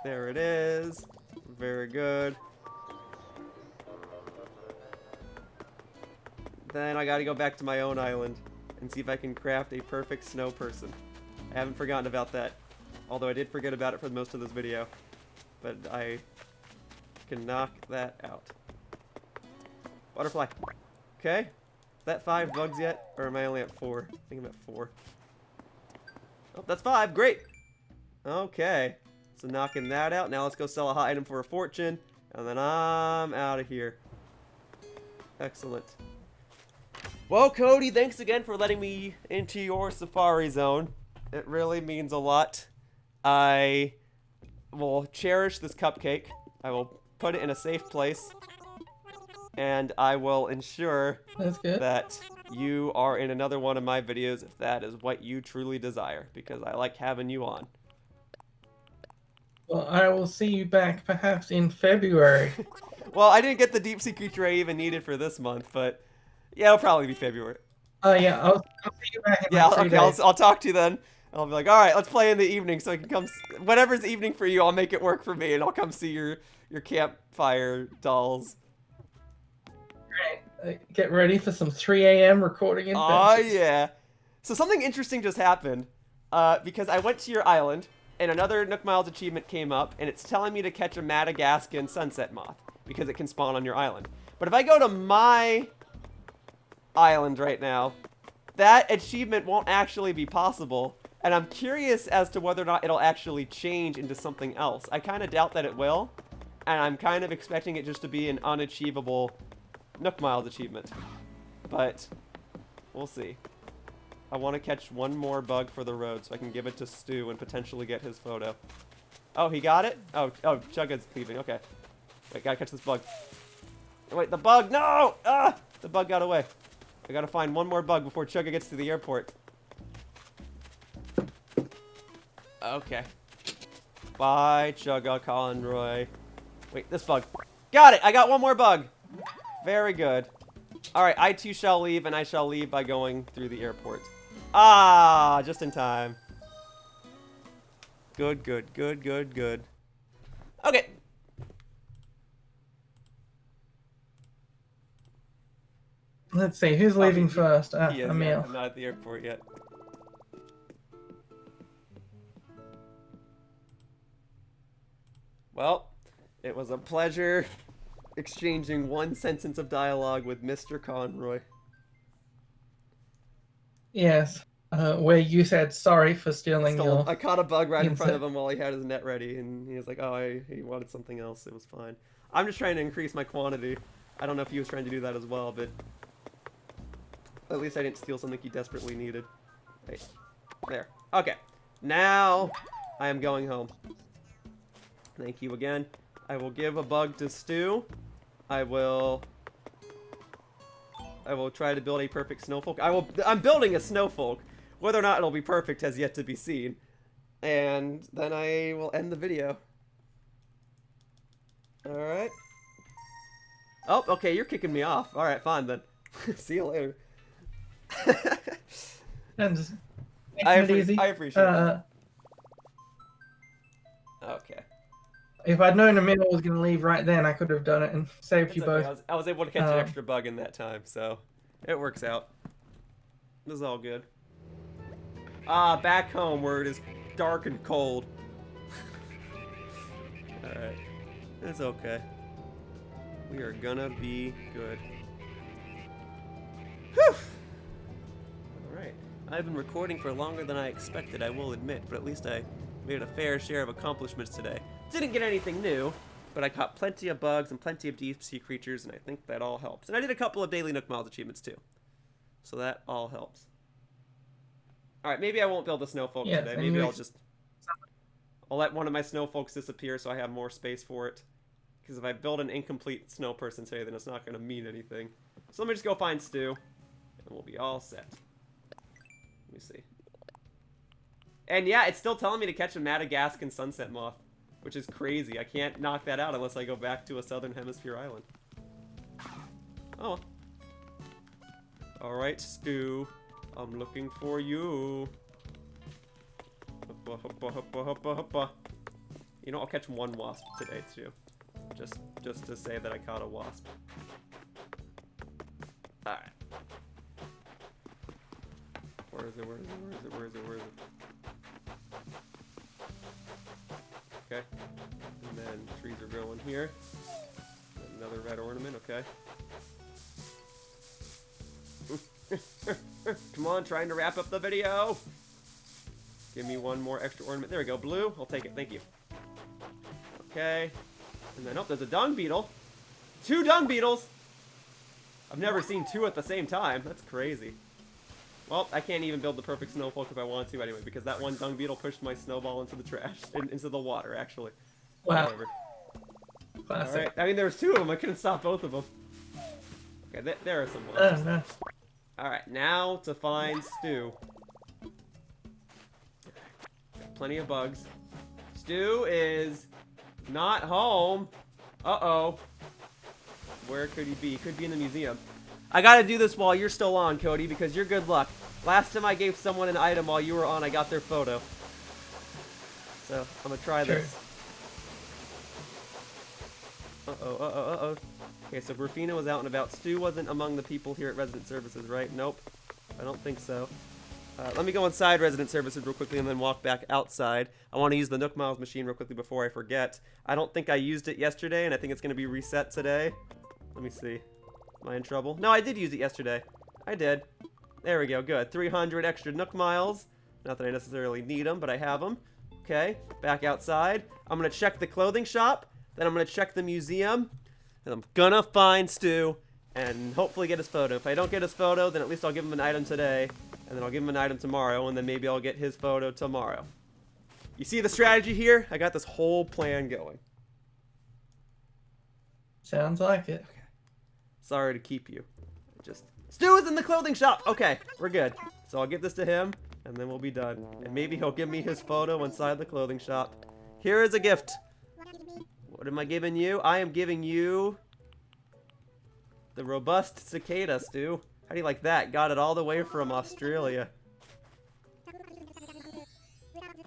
[SPEAKER 1] There it is. Very good. Then I gotta go back to my own island and see if I can craft a perfect snow person. I haven't forgotten about that. Although I did forget about it for most of this video. But I can knock that out. Butterfly. Okay. Is that 5 bugs yet? Or am I only at 4? I think I'm at 4. Oh, that's 5. Great. Okay. So knocking that out. Now let's go sell a hot item for a fortune. And then I'm out of here. Excellent. Well, Cody, thanks again for letting me into your safari zone. It really means a lot. I will cherish this cupcake. I will put it in a safe place. And I will ensure that you are in another one of my videos if that is what you truly desire. Because I like having you on.
[SPEAKER 2] Well, I will see you back perhaps in February.
[SPEAKER 1] Well, I didn't get the deep sea creature I even needed for this month, but yeah, it'll probably be February.
[SPEAKER 2] Oh, yeah, I'll see you back in like 3 days.
[SPEAKER 1] I'll talk to you then. I'll be like, all right, let's play in the evening so I can come. Whatever's evening for you, I'll make it work for me, and I'll come see your campfire dolls.
[SPEAKER 2] Great. Get ready for some 3 a.m. recording adventures.
[SPEAKER 1] Oh, yeah. So something interesting just happened because I went to your island, and another Nook Miles achievement came up, and it's telling me to catch a Madagascan sunset moth because it can spawn on your island. But if I go to my island right now, that achievement won't actually be possible, and I'm curious as to whether or not it'll actually change into something else. I kind of doubt that it will, and I'm kind of expecting it just to be an unachievable Nook Miles achievement. But we'll see. I want to catch one more bug for the road so I can give it to Stu and potentially get his photo. Oh, he got it? Oh, Chugga's leaving. Okay. Wait, gotta catch this bug. Wait, the bug! No! Ah! The bug got away. I gotta find one more bug before Chugga gets to the airport. Okay. Bye, Chugga Conroy. Wait, this bug. Got it! I got one more bug! Very good. Alright, I too shall leave, and I shall leave by going through the airport. Ah! Just in time. Good, good, good, good, good. Okay.
[SPEAKER 2] Let's see, who's leaving first?
[SPEAKER 1] He is,
[SPEAKER 2] Emil.
[SPEAKER 1] yeah. I'm not at the airport yet. Well, it was a pleasure exchanging one sentence of dialogue with Mr. Conroy.
[SPEAKER 2] Yes, where you said sorry for stealing your...
[SPEAKER 1] I caught a bug right in front of him while he had his net ready, and he was like, oh, he wanted something else. It was fine. I'm just trying to increase my quantity. I don't know if he was trying to do that as well, but at least I didn't steal something he desperately needed. Hey, there. Okay, now I am going home. Thank you again. I will give a bug to Stu. I will try to build a perfect snowfolk. I'm building a snowfolk. Whether or not it'll be perfect has yet to be seen. And then I will end the video. Alright. Oh, okay, you're kicking me off. Alright, fine then. See you later.
[SPEAKER 2] And just
[SPEAKER 1] I appreciate it. Okay.
[SPEAKER 2] If I'd known Emil was going to leave right then, I could have done it and saved you
[SPEAKER 1] okay.
[SPEAKER 2] both.
[SPEAKER 1] I was able to catch an extra bug in that time, so it works out. This is all good. Ah, back home where it is dark and cold. Alright. It's okay. We are gonna be good. Whew! Alright. I've been recording for longer than I expected, I will admit, but at least I made a fair share of accomplishments today. Didn't get anything new, but I caught plenty of bugs and plenty of deep sea creatures, and I think that all helps. And I did a couple of daily Nook Miles achievements too. So that all helps. Alright, maybe I won't build a snowfolk today. Maybe I'll let one of my snowfolks disappear so I have more space for it. Because if I build an incomplete snow person today, then it's not going to mean anything. So let me just go find Stu, and we'll be all set. Let me see. And yeah, it's still telling me to catch a Madagascan sunset moth. which is crazy. I can't knock that out unless I go back to a southern hemisphere island. Oh. Alright, Stu. I'm looking for you. Hoppa, hoppa, hoppa, hoppa, hoppa. You know, I'll catch one wasp today, too. Just to say that I caught a wasp. Alright. Where is it? Where is it? Where is it? Where is it? Where is it? Okay. And then trees are growing here. Another red ornament, okay. Come on, trying to wrap up the video. Give me one more extra ornament. There we go, blue. I'll take it, thank you. Okay. And then, oh, there's a dung beetle. 2 dung beetles! I've never seen 2 at the same time. That's crazy. Well, I can't even build the perfect snowfolk if I want to anyway, because that one dung beetle pushed my snowball into the trash. Into the water, actually.
[SPEAKER 2] Wow.
[SPEAKER 1] Whatever.
[SPEAKER 2] Classic.
[SPEAKER 1] Alright, I mean, there was 2 of them. I couldn't stop both of them. Okay, there are some ones.
[SPEAKER 2] No.
[SPEAKER 1] Alright, now to find Stu. Got plenty of bugs. Stu is not home. Uh-oh. Where could he be? He could be in the museum. I gotta do this while you're still on, Cody, because you're good luck. Last time I gave someone an item while you were on, I got their photo. So, I'm gonna try this. Uh-oh, uh-oh, uh-oh. Okay, so Rufina was out and about. Stu wasn't among the people here at Resident Services, right? Nope. I don't think so. Let me go inside Resident Services real quickly and then walk back outside. I want to use the Nook Miles machine real quickly before I forget. I don't think I used it yesterday, and I think it's going to be reset today. Let me see. Am I in trouble? No, I did use it yesterday. I did. There we go. Good. 300 extra Nook Miles. Not that I necessarily need them, but I have them. Okay. Back outside. I'm going to check the clothing shop. Then I'm going to check the museum. And I'm going to find Stu and hopefully get his photo. If I don't get his photo, then at least I'll give him an item today. And then I'll give him an item tomorrow. And then maybe I'll get his photo tomorrow. You see the strategy here? I got this whole plan going.
[SPEAKER 2] Sounds like it.
[SPEAKER 1] Okay. Sorry to keep you. Stu is in the clothing shop! Okay, we're good. So I'll give this to him, and then we'll be done. And maybe he'll give me his photo inside the clothing shop. Here is a gift. What am I giving you? I am giving you the robust cicada, Stu. How do you like that? Got it all the way from Australia.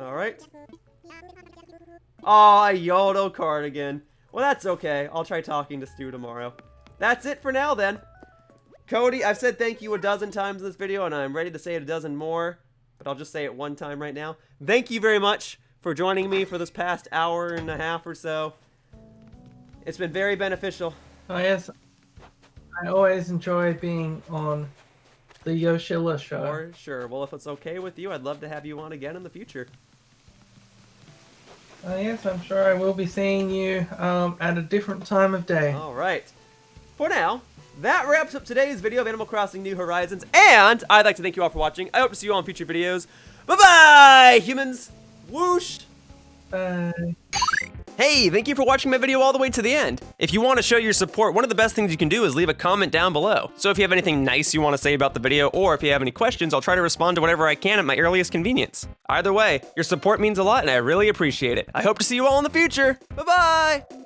[SPEAKER 1] Alright. Aw, Yodo cardigan. Well, that's okay. I'll try talking to Stu tomorrow. That's it for now, then. Cody, I've said thank you a dozen times in this video, and I'm ready to say it a dozen more, but I'll just say it one time right now. Thank you very much for joining me for this past hour and a half or so. It's been very beneficial.
[SPEAKER 2] Oh, yes. I always enjoy being on the Yoshiller show.
[SPEAKER 1] For sure. Well, if it's okay with you, I'd love to have you on again in the future.
[SPEAKER 2] Oh, yes, I'm sure I will be seeing you at a different time of day.
[SPEAKER 1] All right. For now, that wraps up today's video of Animal Crossing New Horizons, and I'd like to thank you all for watching. I hope to see you all in future videos. Bye-bye, humans! Whoosh!
[SPEAKER 2] Bye.
[SPEAKER 1] Hey, thank you for watching my video all the way to the end. If you want to show your support, one of the best things you can do is leave a comment down below. So if you have anything nice you want to say about the video, or if you have any questions, I'll try to respond to whatever I can at my earliest convenience. Either way, your support means a lot and I really appreciate it. I hope to see you all in the future. Bye-bye!